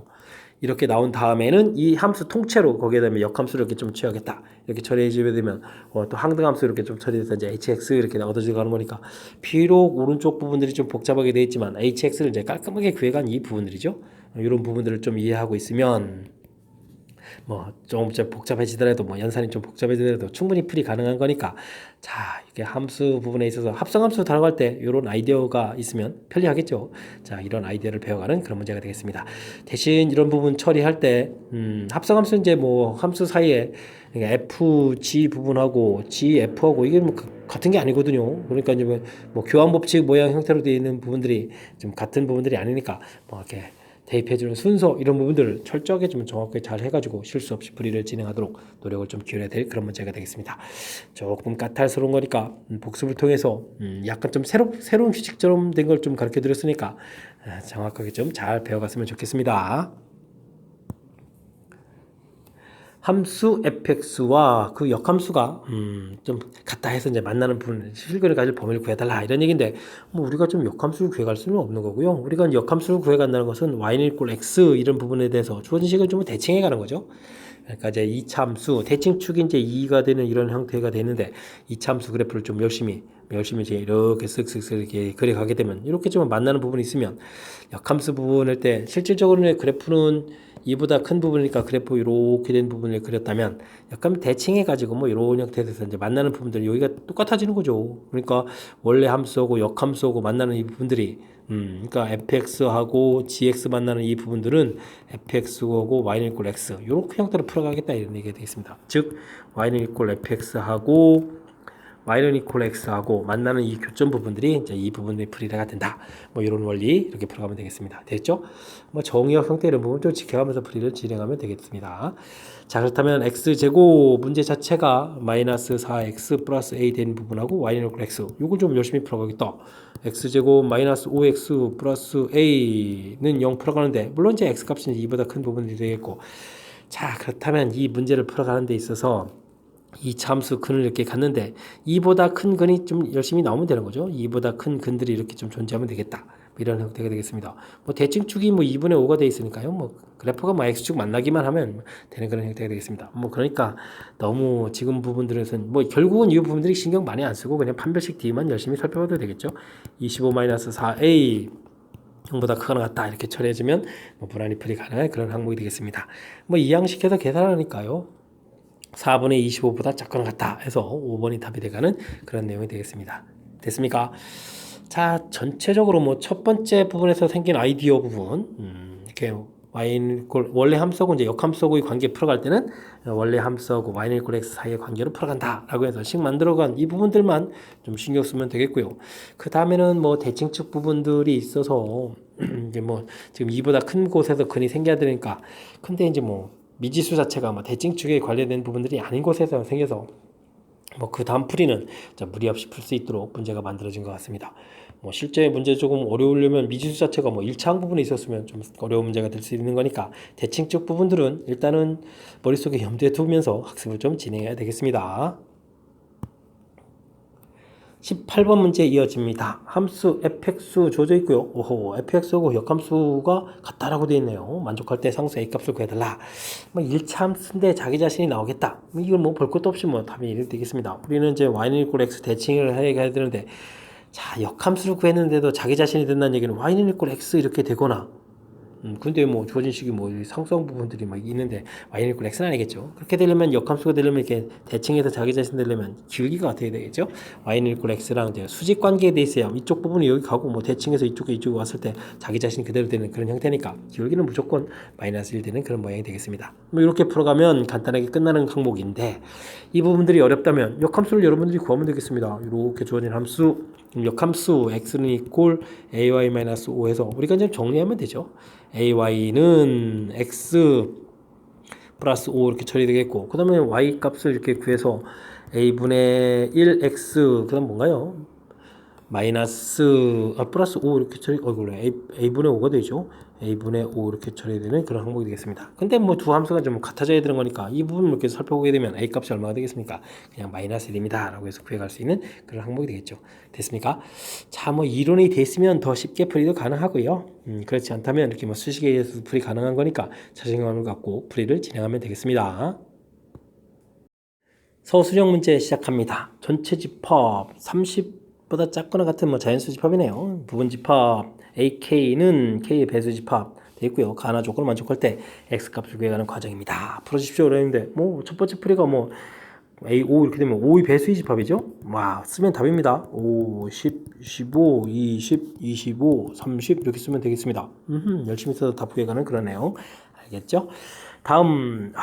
이렇게 나온 다음에는 이 함수 통째로 거기에다 역함수를 이렇게 좀 취하겠다. 이렇게 처리해주게 되면 또 항등함수 이렇게 좀 처리해서 이제 hx 이렇게 얻어져 가는 거니까 비록 오른쪽 부분들이 좀 복잡하게 되어 있지만 hx를 이제 깔끔하게 구해간 이 부분들이죠. 이런 부분들을 좀 이해하고 있으면 뭐 좀 복잡해지더라도 뭐 연산이 좀 복잡해지더라도 충분히 풀이 가능한 거니까 자 이게 함수 부분에 있어서 합성함수 다뤄갈 때 이런 아이디어가 있으면 편리하겠죠. 자 이런 아이디어를 배워가는 그런 문제가 되겠습니다. 대신 이런 부분 처리할 때 합성함수 이제 뭐 함수 사이에 그러니까 f, g 부분하고 g, f하고 이게 뭐 같은 게 아니거든요. 그러니까 이제 뭐 교환 법칙 모양 형태로 되어 있는 부분들이 좀 같은 부분들이 아니니까 뭐 이렇게 대입해주는 순서 이런 부분들을 철저하게 좀 정확하게 잘 해가지고 실수 없이 풀이를 진행하도록 노력을 좀 기울여야 될 그런 문제가 되겠습니다. 조금 까탈스러운 거니까 복습을 통해서 약간 좀 새로운 규칙처럼 된 걸 좀 가르쳐 드렸으니까 정확하게 좀 잘 배워갔으면 좋겠습니다. 함수 fx와 그 역함수가 좀 같다 해서 이제 만나는 부분 실근을 가질 범위를 구해달라 이런 얘기인데 뭐 우리가 좀 역함수를 구해갈 수는 없는 거고요. 우리가 역함수를 구해간다는 것은 y는 이꼴 x 이런 부분에 대해서 주어진 식을 좀 대칭해 가는 거죠. 그러니까 이제 이차함수 대칭축이 이제 2가 되는 이런 형태가 되는데 이차함수 그래프를 좀 열심히 이제 이렇게 쓱쓱쓱 이렇게 그려가게 되면 이렇게 좀 만나는 부분이 있으면 역함수 부분일 때 실질적으로는 그래프는 이보다 큰 부분이니까 그래프 이렇게 된 부분을 그렸다면 약간 대칭해 가지고 뭐 이런 형태에서 이제 만나는 부분들 여기가 똑같아지는 거죠. 그러니까 원래 함수하고 역함수하고 만나는 이 부분들이 그러니까 fx하고 gx 만나는 이 부분들은 fx하고 y는 이꼴 x 이렇게 형태로 풀어가겠다 이런 얘기가 되겠습니다. 즉 y는 이꼴 fx하고 y는 이퀄 x하고 만나는 이 교점 부분들이 이제 이 부분의 풀이가 된다. 뭐 이런 원리 이렇게 풀어가면 되겠습니다. 됐죠? 뭐 정의역 형태 이런 부분 좀 지켜가면서 풀이를 진행하면 되겠습니다. 자 그렇다면 x제곱 문제 자체가 마이너스 4x 플러스 a 된 부분하고 y는 이퀄 x 이걸 좀 열심히 풀어가겠다. x제곱 마이너스 5x 플러스 a는 0 풀어가는데 물론 이제 x 값은 2보다 큰 부분이 되겠고 자 그렇다면 이 문제를 풀어가는 데 있어서 이 참수 근을 이렇게 갔는데 2보다 큰 근이 좀 열심히 나오면 되는 거죠. 2보다 큰 근들이 이렇게 좀 존재하면 되겠다. 이런 형태가 되겠습니다. 뭐 대칭축이 뭐 2분의 5가 돼 있으니까요. 뭐 그래프가 뭐 x축 만나기만 하면 되는 그런 형태가 되겠습니다. 뭐 그러니까 너무 지금 부분들에서는 뭐 결국은 이 부분들이 신경 많이 안 쓰고 그냥 판별식 D만 열심히 살펴봐도 되겠죠. 25-4a 0보다 크거나 같다 이렇게 처리해주면 뭐 불안이 풀이 가능한 그런 항목이 되겠습니다. 뭐 이항식해서 계산하니까요. 4분의 25보다 작거나 같다 해서 5번이 답이 돼가는 그런 내용이 되겠습니다. 됐습니까? 자 전체적으로 뭐 첫 번째 부분에서 생긴 아이디어 부분 이렇게 y는 원래 함수하고 이제 역함수하고의 관계 풀어갈 때는 원래 함수하고 y는 이꼴 x 사이의 관계로 풀어간다 라고 해서 식 만들어간 이 부분들만 좀 신경 쓰면 되겠고요. 그 다음에는 뭐 대칭축 부분들이 있어서 이제 뭐 지금 2보다 큰 곳에서 근이 생겨야 되니까 근데 이제 뭐 미지수 자체가 뭐 대칭축에 관련된 부분들이 아닌 곳에서 생겨서 뭐 그 다음 풀이는 무리 없이 풀 수 있도록 문제가 만들어진 것 같습니다. 뭐 실제 문제 조금 어려우려면 미지수 자체가 뭐 1차항 부분에 있었으면 좀 어려운 문제가 될 수 있는 거니까 대칭축 부분들은 일단은 머릿속에 염두에 두면서 학습을 좀 진행해야 되겠습니다. 18번 문제 이어집니다. 함수 fx 주어져 있고요. 오호, fx하고 역함수가 같다라고 되어 있네요. 만족할 때 상수 a값을 구해달라. 뭐 1차 함수인데 자기 자신이 나오겠다. 이걸 뭐 볼 것도 없이 뭐 답이 이렇게 되겠습니다. 우리는 이제 y는 equal x 대칭을 해야 되는데, 자, 역함수를 구했는데도 자기 자신이 된다는 얘기는 y는 equal x 이렇게 되거나, 근데 뭐 주어진 식이 뭐 상수항 부분들이 막 있는데 y는 equal x는 아니겠죠. 그렇게 되려면 역함수가 되려면 이렇게 대칭해서 자기 자신 되려면 기울기가 어떻게 되겠죠? y는 equal x랑 이제 수직 관계에 돼 있어야 이쪽 부분이 여기 가고 뭐 대칭해서 이쪽에 왔을 때 자기 자신이 그대로 되는 그런 형태니까 기울기는 무조건 마이너스 1 되는 그런 모양이 되겠습니다. 뭐 이렇게 풀어가면 간단하게 끝나는 항목인데, 이 부분들이 어렵다면 역함수를 여러분들이 구하면 되겠습니다. 이렇게 주어진 함수, 역함수 x는 equal ay-5 해서 우리가 이제 정리하면 되죠. ay는 x 플러스 5 이렇게 처리되겠고, 그 다음에 y 값을 이렇게 구해서 a분의 1x, 그 다음 뭔가요? 마이너스 플러스 5 이렇게 처리, a분의 5가 되죠. a분의 5 이렇게 처리되는 그런 항목이 되겠습니다. 근데 뭐 두 함수가 좀 같아져야 되는 거니까 이 부분을 이렇게 살펴보게 되면 a 값이 얼마가 되겠습니까? 그냥 마이너스 1입니다 라고 해서 구해갈 수 있는 그런 항목이 되겠죠. 됐습니까? 자, 뭐 이론이 됐으면 더 쉽게 풀이도 가능하고요. 그렇지 않다면 이렇게 뭐 수식에 의해서 풀이 가능한 거니까 자신감을 갖고 풀이를 진행하면 되겠습니다. 서술형 문제 시작합니다. 전체 집합 30보다 작거나 같은 뭐 자연수 집합이네요. 부분 집합 AK는 K의 배수 집합 되어 있고요. 가나 조건을 만족할 때 X 값을 구해가는 과정입니다. 풀어주십시오. 그랬는데 뭐 첫 번째 풀이가 뭐 A5 이렇게 되면 5의 배수의 집합이죠. 와, 쓰면 답입니다. 5, 10, 15, 20, 25, 30 이렇게 쓰면 되겠습니다. 열심히 써서 답 구해가는 그런 내용. 알겠죠? 다음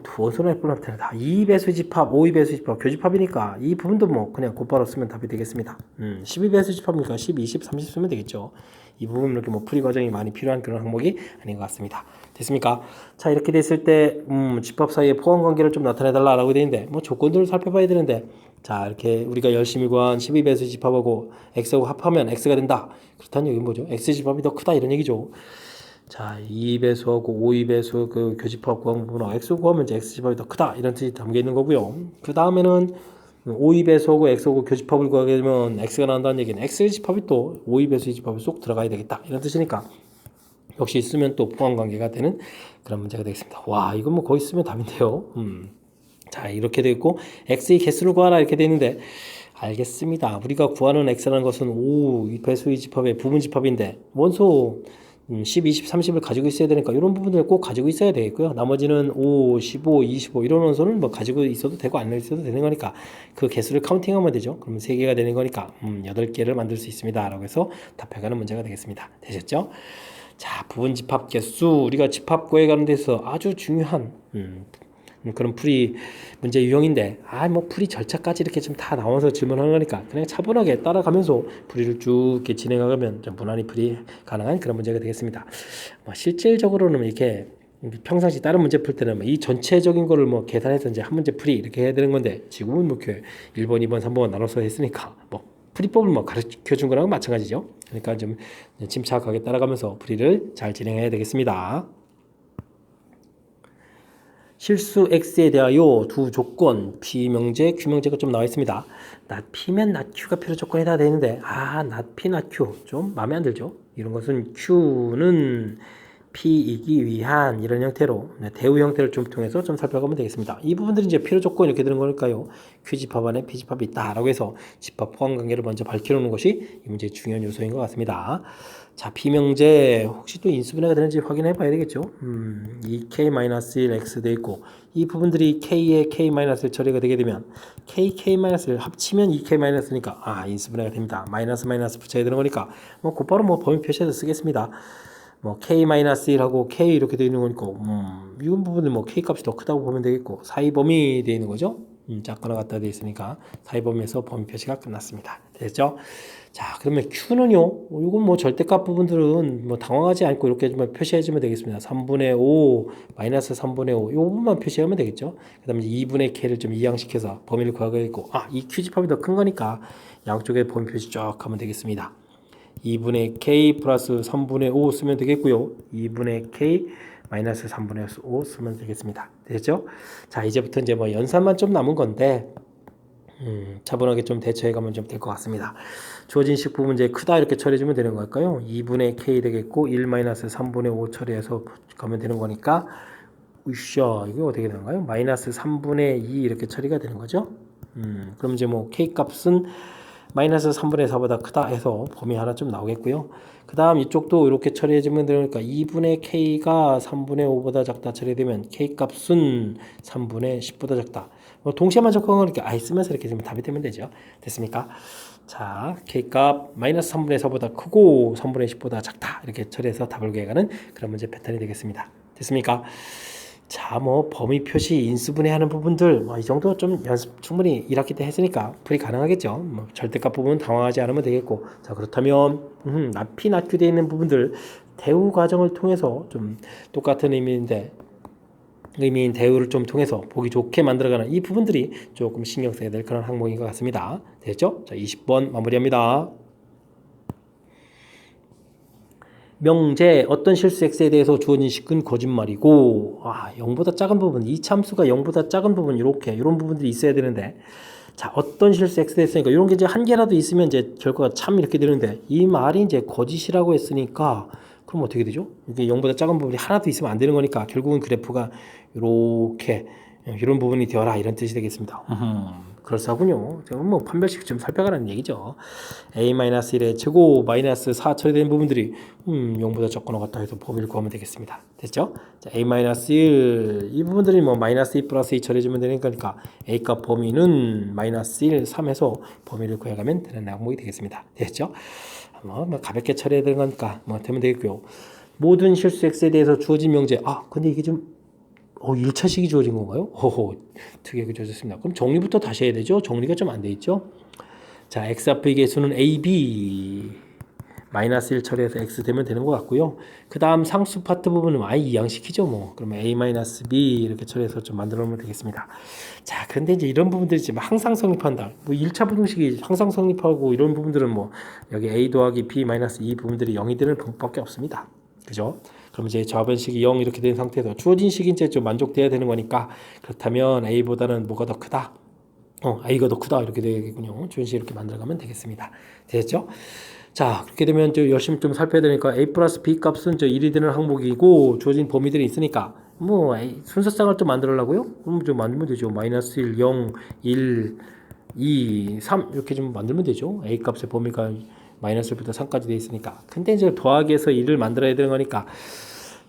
두 원소나 예쁠 다 2배수 집합, 5의 배수 집합, 교집합이니까 이 부분도 뭐 그냥 곧바로 쓰면 답이 되겠습니다. 12배수 집합이니까 10, 20, 30 쓰면 되겠죠. 이 부분 이렇게 뭐 풀이 과정이 많이 필요한 그런 항목이 아닌 것 같습니다. 됐습니까? 자, 이렇게 됐을 때 집합 사이에 포함 관계를 좀 나타내달라고 되어 있는데 뭐 조건들을 살펴봐야 되는데, 자, 이렇게 우리가 열심히 구한 12배수 집합하고 x하고 합하면 x가 된다. 그렇다는 얘기는 뭐죠? x 집합이 더 크다 이런 얘기죠. 자, 2배수하고 5배수 그 교집합 구한 부분은 x 구하면 이제 x 집합이 더 크다 이런 뜻이 담겨 있는 거고요. 그 다음에는 5배수하고 x하고 교집합을 구하게 되면 x가 나온다는 얘기는 x 집합이 또 5배수의 집합에 쏙 들어가야 되겠다 이런 뜻이니까 역시 있으면 또 포함 관계가 되는 그런 문제가 되겠습니다. 와, 이건 뭐 거의 쓰면 답인데요. 자, 이렇게 되어 있고 x의 개수를 구하라 이렇게 되어 있는데, 알겠습니다. 우리가 구하는 x라는 것은 5배수의 집합의 부분 집합인데 원소 10, 20, 30을 가지고 있어야 되니까 이런 부분들을 꼭 가지고 있어야 되겠고요. 나머지는 5, 15, 25 이런 원소는 뭐 가지고 있어도 되고 안 있어도 되는 거니까 그 개수를 카운팅하면 되죠. 그러면 3개가 되는 거니까 8개를 만들 수 있습니다 라고 해서 답해가는 문제가 되겠습니다. 되셨죠? 자, 부분 집합 개수, 우리가 집합 구해가는 데서 아주 중요한 그런 풀이 문제 유형인데, 뭐 풀이 절차까지 이렇게 좀 다 나와서 질문하는 거니까 그냥 차분하게 따라가면서 풀이를 쭉 이렇게 진행하면 좀 무난히 풀이 가능한 그런 문제가 되겠습니다. 뭐 실질적으로는 이렇게 평상시 다른 문제 풀 때는 이 전체적인 거를 뭐 계산해서 이제 한 문제 풀이 이렇게 해야 되는 건데, 지금은 뭐 이렇게 1번, 2번, 3번 나눠서 했으니까 뭐 풀이법을 뭐 가르쳐 준 거랑 마찬가지죠. 그러니까 좀 침착하게 따라가면서 풀이를 잘 진행해야 되겠습니다. 실수 x에 대하여 두 조건 P명제, Q명제가 좀 나와 있습니다. not P면 not Q가 필요 조건이 다 되는데, not P, not Q 좀 마음에 안 들죠? 이런 것은 Q는 P이기 위한 이런 형태로 대우 형태를 좀 통해서 좀 살펴가면 되겠습니다. 이 부분들이 이제 필요 조건 이렇게 되는 거니까요. Q집합 안에 P집합이 있다라고 해서 집합 포함 관계를 먼저 밝혀놓는 것이 이 문제의 중요한 요소인 것 같습니다. 자, P명제 혹시 또 인수분해가 되는지 확인해 봐야 되겠죠. 이 K-1 X 돼 있고 이 부분들이 K에 K-1 처리가 되게 되면 K-1을 합치면 2K-니까 인수분해가 됩니다. 마이너스 붙여야 되는 거니까 뭐 곧바로 뭐 범위 표시해서 쓰겠습니다. 뭐 K-1하고 K 이렇게 되어 있는 거니까 이런 부분은 뭐 K 값이 더 크다고 보면 되겠고, 사이 범위 되어 있는 거죠. 작거나 같다 되어 있으니까 사이 범위에서 범위 표시가 끝났습니다. 됐죠? 자, 그러면 Q는요, 이건 뭐 절대값 부분들은 뭐 당황하지 않고 이렇게 좀 표시해주면 되겠습니다. 3분의 5, 마이너스 3분의 5, 이 부분만 표시하면 되겠죠. 그 다음에 2분의 K를 좀 이항시켜서 범위를 구하겠고, 이 Q집합이 더 큰 거니까 양쪽에 범위 표시 쭉 하면 되겠습니다. 2분의 K 플러스 3분의 5 쓰면 되겠고요. 2분의 K 마이너스 3분의 5 쓰면 되겠습니다. 됐죠? 자, 이제부터 이제 뭐 연산만 좀 남은 건데, 차분하게 좀 대처해 가면 좀 될 것 같습니다. 주어진 식 부분 이제 크다 이렇게 처리해주면 되는 걸까요? 2분의 k 되겠고 1-3분의 5 처리해서 가면 되는 거니까 으쌰 이게 어떻게 되는가요? 마이너스 3분의 2 이렇게 처리가 되는 거죠. 그럼 이제 뭐 k 값은 마이너스 3분의 4보다 크다 해서 범위 하나 좀 나오겠고요. 그 다음 이쪽도 이렇게 처리해주면 되니까 2분의 k가 3분의 5보다 작다 처리되면 k 값은 3분의 10보다 작다. 뭐 동시에만 적용을 이렇게 아예 쓰면서 이렇게 좀 답이 되면 되죠. 됐습니까? 자, k 값 마이너스 3분의 4보다 크고 3분의 10보다 작다 이렇게 처리해서 답을 구해가는 그런 문제 패턴이 되겠습니다. 됐습니까? 자, 뭐 범위 표시 인수분해하는 부분들 이 정도 좀 연습 충분히 1학기 때 했으니까 풀이 가능하겠죠. 뭐 절대값 부분 당황하지 않으면 되겠고, 자 그렇다면 납피 납규되어 있는 부분들 대우 과정을 통해서 좀 똑같은 의미인 대우를 좀 통해서 보기 좋게 만들어가는 이 부분들이 조금 신경 써야 될 그런 항목인 것 같습니다. 됐죠? 자, 20번 마무리합니다. 명제 어떤 실수 x에 대해서 주어진 식은 거짓말이고 0보다 작은 부분 이 참수가 0보다 작은 부분 이런 부분들이 있어야 되는데 자 어떤 실수 x에 대해서니까 이런 게 이제 한 개라도 있으면 이제 결과가 참 이렇게 되는데 이 말이 이제 거짓이라고 했으니까 그럼 어떻게 되죠? 이게 0보다 작은 부분이 하나도 있으면 안 되는 거니까 결국은 그래프가 이렇게 이런 부분이 되어라 이런 뜻이 되겠습니다. 그럴싸군요. 뭐 판별식 좀 살펴가라는 얘기죠. a-1의 제곱 마이너스 4 처리된 부분들이 0보다 작거나 같다 해서 범위를 구하면 되겠습니다. 됐죠? 자, a-1 이 부분들이 뭐 마이너스 2 플러스 2 처리해주면 되니까 a 값 범위는 마이너스 1, 3에서 범위를 구해가면 되는 항목이 되겠습니다. 됐죠? 뭐 가볍게 처리해야 되는 거니까 뭐 되면 되겠고요. 모든 실수 x에 대해서 주어진 명제 근데 이게 좀 1차식이 주어진 건가요? 특이하게 주어졌습니다. 그럼 정리부터 다시 해야 되죠? 정리가 좀 안 돼 있죠? 자, x 앞의 개수는 a, b 마이너스 1 처리해서 x 되면 되는 것 같고요. 그 다음 상수 파트 부분은 y 이항시키죠 뭐. 그러면 a 마이너스 b 이렇게 처리해서 좀 만들어 놓으면 되겠습니다. 자, 그런데 이제 이런 부분들이 지금 항상 성립한다. 뭐 1차 부등식이 항상 성립하고 이런 부분들은 뭐 여기 a 더하기 b 마이너스 2 부분들이 0이 되는 방법밖에 없습니다. 그죠? 그럼 이제 좌변식이 0 이렇게 된 상태에서 주어진 식이 이제 좀 만족돼야 되는 거니까 그렇다면 a보다는 뭐가 더 크다? a가 더 크다 이렇게 되겠군요. 주어진 식 이렇게 만들어가면 되겠습니다. 됐죠? 자 그렇게 되면 저 열심히 좀 살펴야 되니까 a 플러스 b 값은 저 1이 되는 항목이고 주어진 범위들이 있으니까 뭐 순서상을 좀 만들려고요? 그럼 좀 만들면 되죠. 마이너스 1, 0, 1, 2, 3 이렇게 좀 만들면 되죠. a 값의 범위가 마이너스 1부터 3까지 되어 있으니까. 근데 이제 더하기해서 1을 만들어야 되는 거니까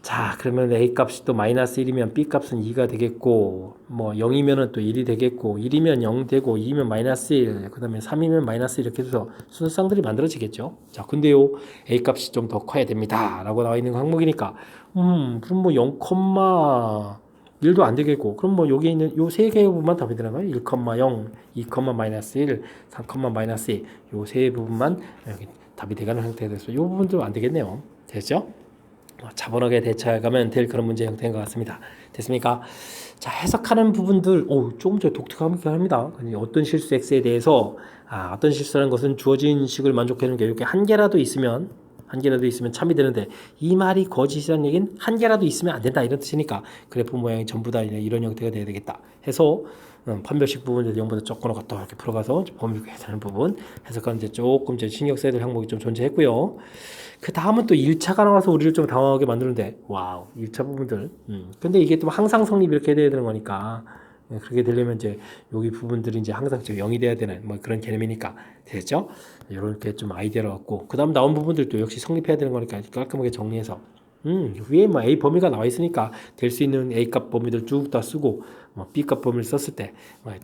자 그러면 a 값이 또 마이너스 1이면 b 값은 2가 되겠고 뭐 0이면 또 1이 되겠고 1이면 0 되고 2면 마이너스 1 그 다음에 3이면 마이너스 1 이렇게 해서 순서상들이 만들어지겠죠. 자 근데요 a 값이 좀 더 커야 됩니다 라고 나와 있는 항목이니까 그럼 뭐 0,1도 안 되겠고 그럼 뭐 여기 있는 요 세 개의 부분만 답이 되는 거예요. 1,0 2, 마이너스 1 3, 마이너스 2 요 세 부분만 여기 답이 되가는 상태가 돼서 요 부분도 안 되겠네요. 됐죠? 차분하게 대처해가면 될 그런 문제 형태인 것 같습니다. 됐습니까? 자 해석하는 부분들 조금 더 독특하긴 합니다. 어떤 실수 x에 대해서 어떤 실수라는 것은 주어진 식을 만족하는 게 이렇게 한 개라도 있으면 참이 되는데 이 말이 거짓이라는 얘기는 한 개라도 있으면 안 된다 이런 뜻이니까 그래프 모양이 전부 다 이런 형태가 돼야 되겠다 해서 판별식 부분을 0보다 적거나 같다 이렇게 풀어가서 범위를 해석하는 부분 해석하는 데 조금 신경 써야 될 항목이 좀 존재했고요. 그 다음은 또 1차가 나와서 우리를 좀 당황하게 만드는데 와우 1차 부분들 근데 이게 또 항상 성립 이렇게 돼야 되는 거니까 그렇게 되려면 이제 여기 부분들이 이제 항상 0이 돼야 되는 뭐 그런 개념이니까 됐죠? 이렇게 좀 아이디어를 얻고 그 다음 나온 부분들도 역시 성립해야 되는 거니까 깔끔하게 정리해서 위에 뭐 A 범위가 나와 있으니까 될 수 있는 A 값 범위들 쭉 다 쓰고 B 값 범위를 썼을 때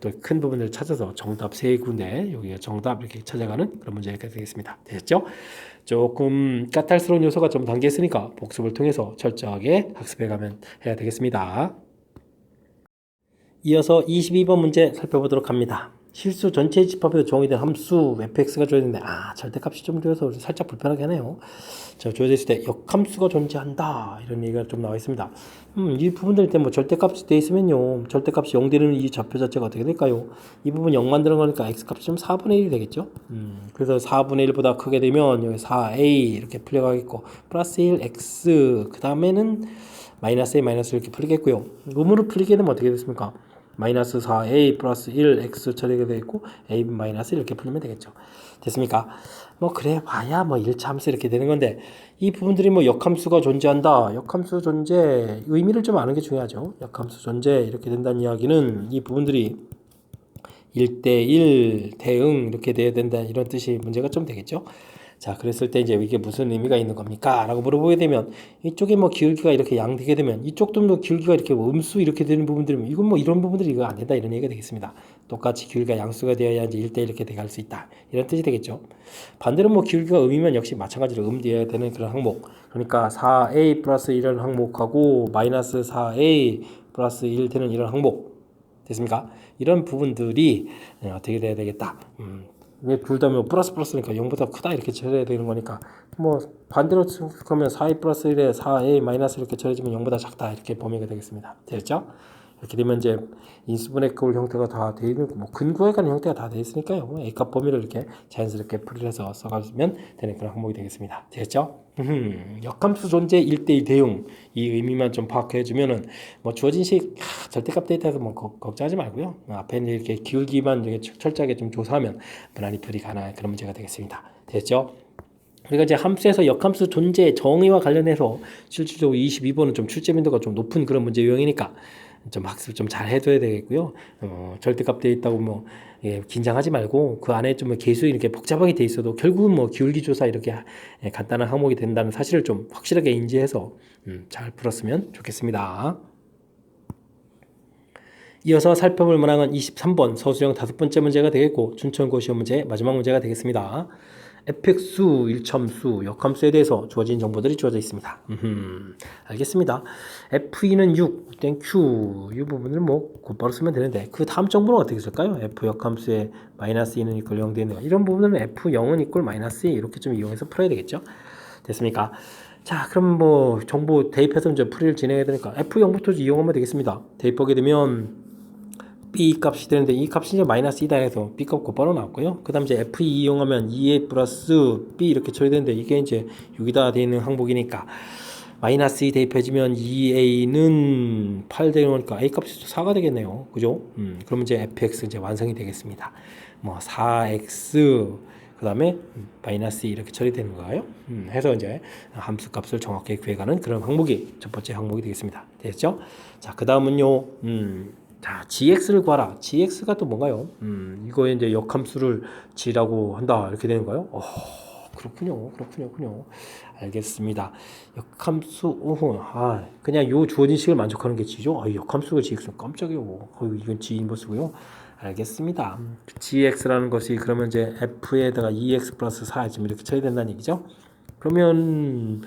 또 큰 부분을 찾아서 정답 세 군데 여기가 정답 이렇게 찾아가는 그런 문제가 되겠습니다. 됐죠? 조금 까탈스러운 요소가 좀 담겨 있으니까 복습을 통해서 철저하게 학습해가면 해야 되겠습니다. 이어서 22번 문제 살펴보도록 합니다. 실수 전체 집합에서 정의된 함수 fx가 주어졌는데 절대값이 좀 주어서 살짝 불편하게 하네요. 자, 주어져 있을 때 역함수가 존재한다 이런 얘기가 좀 나와 있습니다. 이 부분들 때 뭐 절대값이 돼 있으면요 절대값이 0 되는 이 좌표 자체가 어떻게 될까요? 이 부분 0 만드는 거니까 x값이 좀 4분의 1이 되겠죠. 그래서 4분의 1보다 크게 되면 여기 4a 이렇게 풀려가겠고 플러스 1x 그 다음에는 마이너스 a 마이너스 이렇게 풀리겠고요. 음으로 풀리게 되면 어떻게 됐습니까? 마이너스 4a 플러스 1 x 처리가 되어 있고 a 마이너스 이렇게 풀리면 되겠죠. 됐습니까? 뭐 그래 봐야 뭐 1차 함수 이렇게 되는 건데 이 부분들이 뭐 역함수가 존재한다. 역함수 존재 의미를 좀 아는 게 중요하죠. 역함수 존재 이렇게 된다는 이야기는 이 부분들이 1대1 대응 이렇게 돼야 된다 이런 뜻이 문제가 좀 되겠죠. 자, 그랬을 때 이제 이게 무슨 의미가 있는 겁니까? 라고 물어보게 되면 이쪽에 뭐 기울기가 이렇게 양되게 되면 이쪽도 뭐 기울기가 이렇게 뭐 음수 이렇게 되는 부분들이면 이건 뭐 이런 부분들이 이거 안 된다 이런 얘기가 되겠습니다. 똑같이 기울기가 양수가 되어야 이제 1대1 이렇게 돼갈 수 있다 이런 뜻이 되겠죠. 반대로 뭐 기울기가 음이면 역시 마찬가지로 되어야 되는 그런 항목. 그러니까 4a 플러스 1이라는 항목하고 마이너스 4a 플러스 1 되는 이런 항목 됐습니까? 이런 부분들이 어떻게 돼야 되겠다. 왜 둘 다 뭐 플러스니까 0보다 크다 이렇게 처리해야 되는 거니까 뭐 반대로 그러면 4a 플러스 1에 4a 마이너스 이렇게 처리해주면 0보다 작다 이렇게 범위가 되겠습니다. 됐죠? 이렇게 되면 이제 인수분해 꼴 형태가 다 되어 있는 뭐 근구에 관한 형태가 다 되어 있으니까요. A값 범위를 이렇게 자연스럽게 풀이를 해서 써가면 되는 그런 항목이 되겠습니다. 됐죠? 역함수 존재 1대1 대응 이 의미만 좀 파악해 주면은 뭐 주어진 식 절대값 데이터에서 뭐 걱정하지 말고요. 앞에 이렇게 기울기만 이렇게 철저하게 좀 조사하면 무난히 풀이 가능한 그런 문제가 되겠습니다. 됐죠? 우리가 이제 함수에서 역함수 존재 정의와 관련해서 실질적으로 22번은 좀 출제 빈도가 좀 높은 그런 문제 유형이니까 좀 학습 좀 잘 해둬야 되겠고요. 절대값 되어 있다고 뭐 긴장하지 말고 그 안에 좀 계수 이렇게 복잡하게 돼 있어도 결국은 뭐 기울기 조사 이렇게 간단한 항목이 된다는 사실을 좀 확실하게 인지해서 잘 풀었으면 좋겠습니다. 이어서 살펴볼 문항은 23번 서술형 5번째 문제가 되겠고 춘천고 시험 문제 마지막 문제가 되겠습니다. fx수, 일참수, 역함수에 대해서 주어진 정보들이 주어져 있습니다. 알겠습니다. f2는 6, q 이 부분을 뭐 곧바로 쓰면 되는데 그 다음 정보는 어떻게 쓸까요? f 역함수에 마이너스 2는 이꼴 0 되는 이런 부분은 f0은 이꼴 마이너스 2 이렇게 좀 이용해서 풀어야 되겠죠. 됐습니까? 자, 그럼 뭐 정보 대입해서 이제 풀이를 진행해야 되니까 f0부터 이용하면 되겠습니다. 대입하게 되면 b 값이 되는데 이 값이 이제 마이너스 2다 해서 b 값 곧바로 나왔고요. 그 다음 이제 f2 이용하면 2a 플러스 b 이렇게 처리되는데 이게 이제 6이다 되어 있는 항목이니까 마이너스 2 대입해주면 2a는 8 되는 거니까 a 값이 4가 되겠네요. 그죠? 그러면 이제 fx 이제 완성이 되겠습니다. 뭐 4x 그 다음에 마이너스 2 이렇게 처리되는 거예요. 해서 이제 함수 값을 정확하게 구해가는 그런 항목이 첫 번째 항목이 되겠습니다. 됐죠? 자, 그 다음은요. 자, gx를 구하라. gx가 또 뭔가요? 이거에 이제 역함수를 g라고 한다. 이렇게 되는 거예요? 그렇군요. 알겠습니다. 역함수, 그냥 요 주어진 식을 만족하는 게 g죠? 역함수가 gx. 깜짝이요. 이건 g 인버스고요. 알겠습니다. gx라는 것이 그러면 이제 f에다가 2x 플러스 4 지금 이렇게 쳐야 된다는 얘기죠? 그러면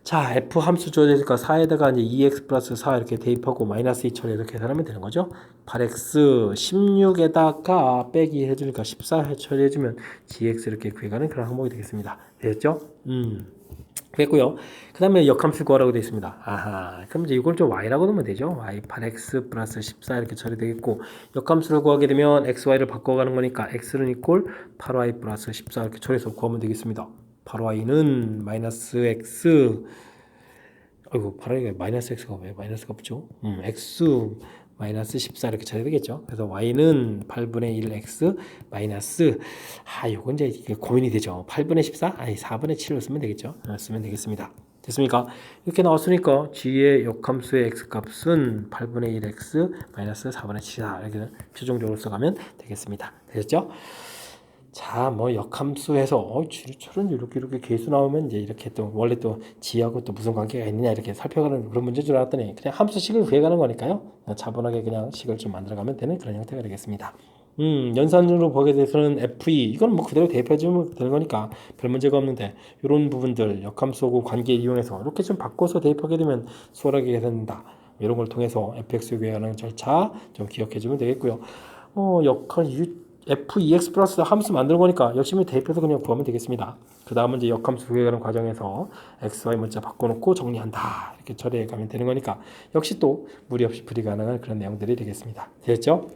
자, f 함수 주어지니까 4에다가 이제 2x 플러스 4 이렇게 대입하고 마이너스 2 처리해서 계산하면 되는 거죠. 8x 16에다가 빼기 해주니까 14 처리해주면 gx 이렇게 구해가는 그런 항목이 되겠습니다. 됐죠? 됐고요. 그 다음에 역함수 구하라고 되어 있습니다. 그럼 이제 이걸 좀 y라고 넣으면 되죠. y 8x 플러스 14 이렇게 처리되겠고 역함수를 구하게 되면 xy를 바꿔가는 거니까 x는 이꼴 8y 플러스 14 이렇게 처리해서 구하면 되겠습니다. 8y는 마이너스 x 8y가 마이너스 x가 왜 마이너스가 붙죠? x 마이너스 14 이렇게 처리 되겠죠. 그래서 y는 8분의 1x 마이너스 요건 이제 고민이 되죠. 8분의 14? 4분의 7을 쓰면 되겠죠. 쓰면 되겠습니다. 됐습니까? 이렇게 나왔으니까 g의 역함수의 x값은 8분의 1x 마이너스 4분의 7이다. 이렇게 최종적으로 써가면 되겠습니다. 되셨죠? 자, 뭐 역함수에서 저런 이렇게 계수 나오면 이제 이렇게 또 원래 또 지하고 또 무슨 관계가 있느냐 이렇게 살펴가는 그런 문제인 줄 알았더니 그냥 함수식을 구해가는 거니까요. 차분하게 그냥 식을 좀 만들어가면 되는 그런 형태가 되겠습니다. 연산으로 보게 돼서는 F2 이건 뭐 그대로 대입해주면 되는 거니까 별 문제가 없는데 이런 부분들 역함수하고 관계 이용해서 이렇게 좀 바꿔서 대입하게 되면 수월하게 계산된다. 이런 걸 통해서 fx 구해가는 절차 좀 기억해주면 되겠고요. f2x 플러스 함수 만드는 거니까 열심히 대입해서 그냥 구하면 되겠습니다. 그 다음은 이제 역함수 구해가는 과정에서 xy 문자 바꿔놓고 정리한다 이렇게 처리해 가면 되는 거니까 역시 또 무리 없이 풀이 가능한 그런 내용들이 되겠습니다. 됐죠?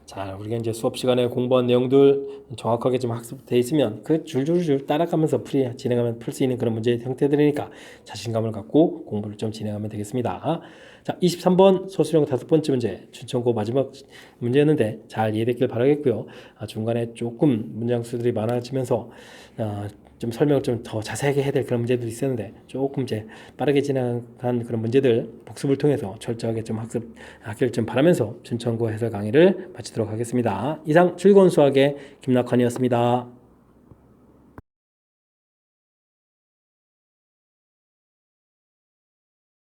자, 우리가 이제 수업 시간에 공부한 내용들 정확하게 좀 학습돼 있으면 그 줄줄줄 따라가면서 진행하면 풀 수 있는 그런 문제의 형태들이니까 자신감을 갖고 공부를 좀 진행하면 되겠습니다. 자, 23번 소수령 5번째 문제 춘천고 마지막 문제였는데 잘 이해됐길 바라겠고요. 중간에 조금 문장 수들이 많아지면서 좀 설명을 좀 더 자세하게 해야 될 그런 문제들이 있었는데 조금 이제 빠르게 진행한 그런 문제들 복습을 통해서 철저하게 좀 학습하기를 좀 바라면서 춘천고 해설 강의를 마치도록 하겠습니다. 이상 즐거운 수학의 김낙환이었습니다.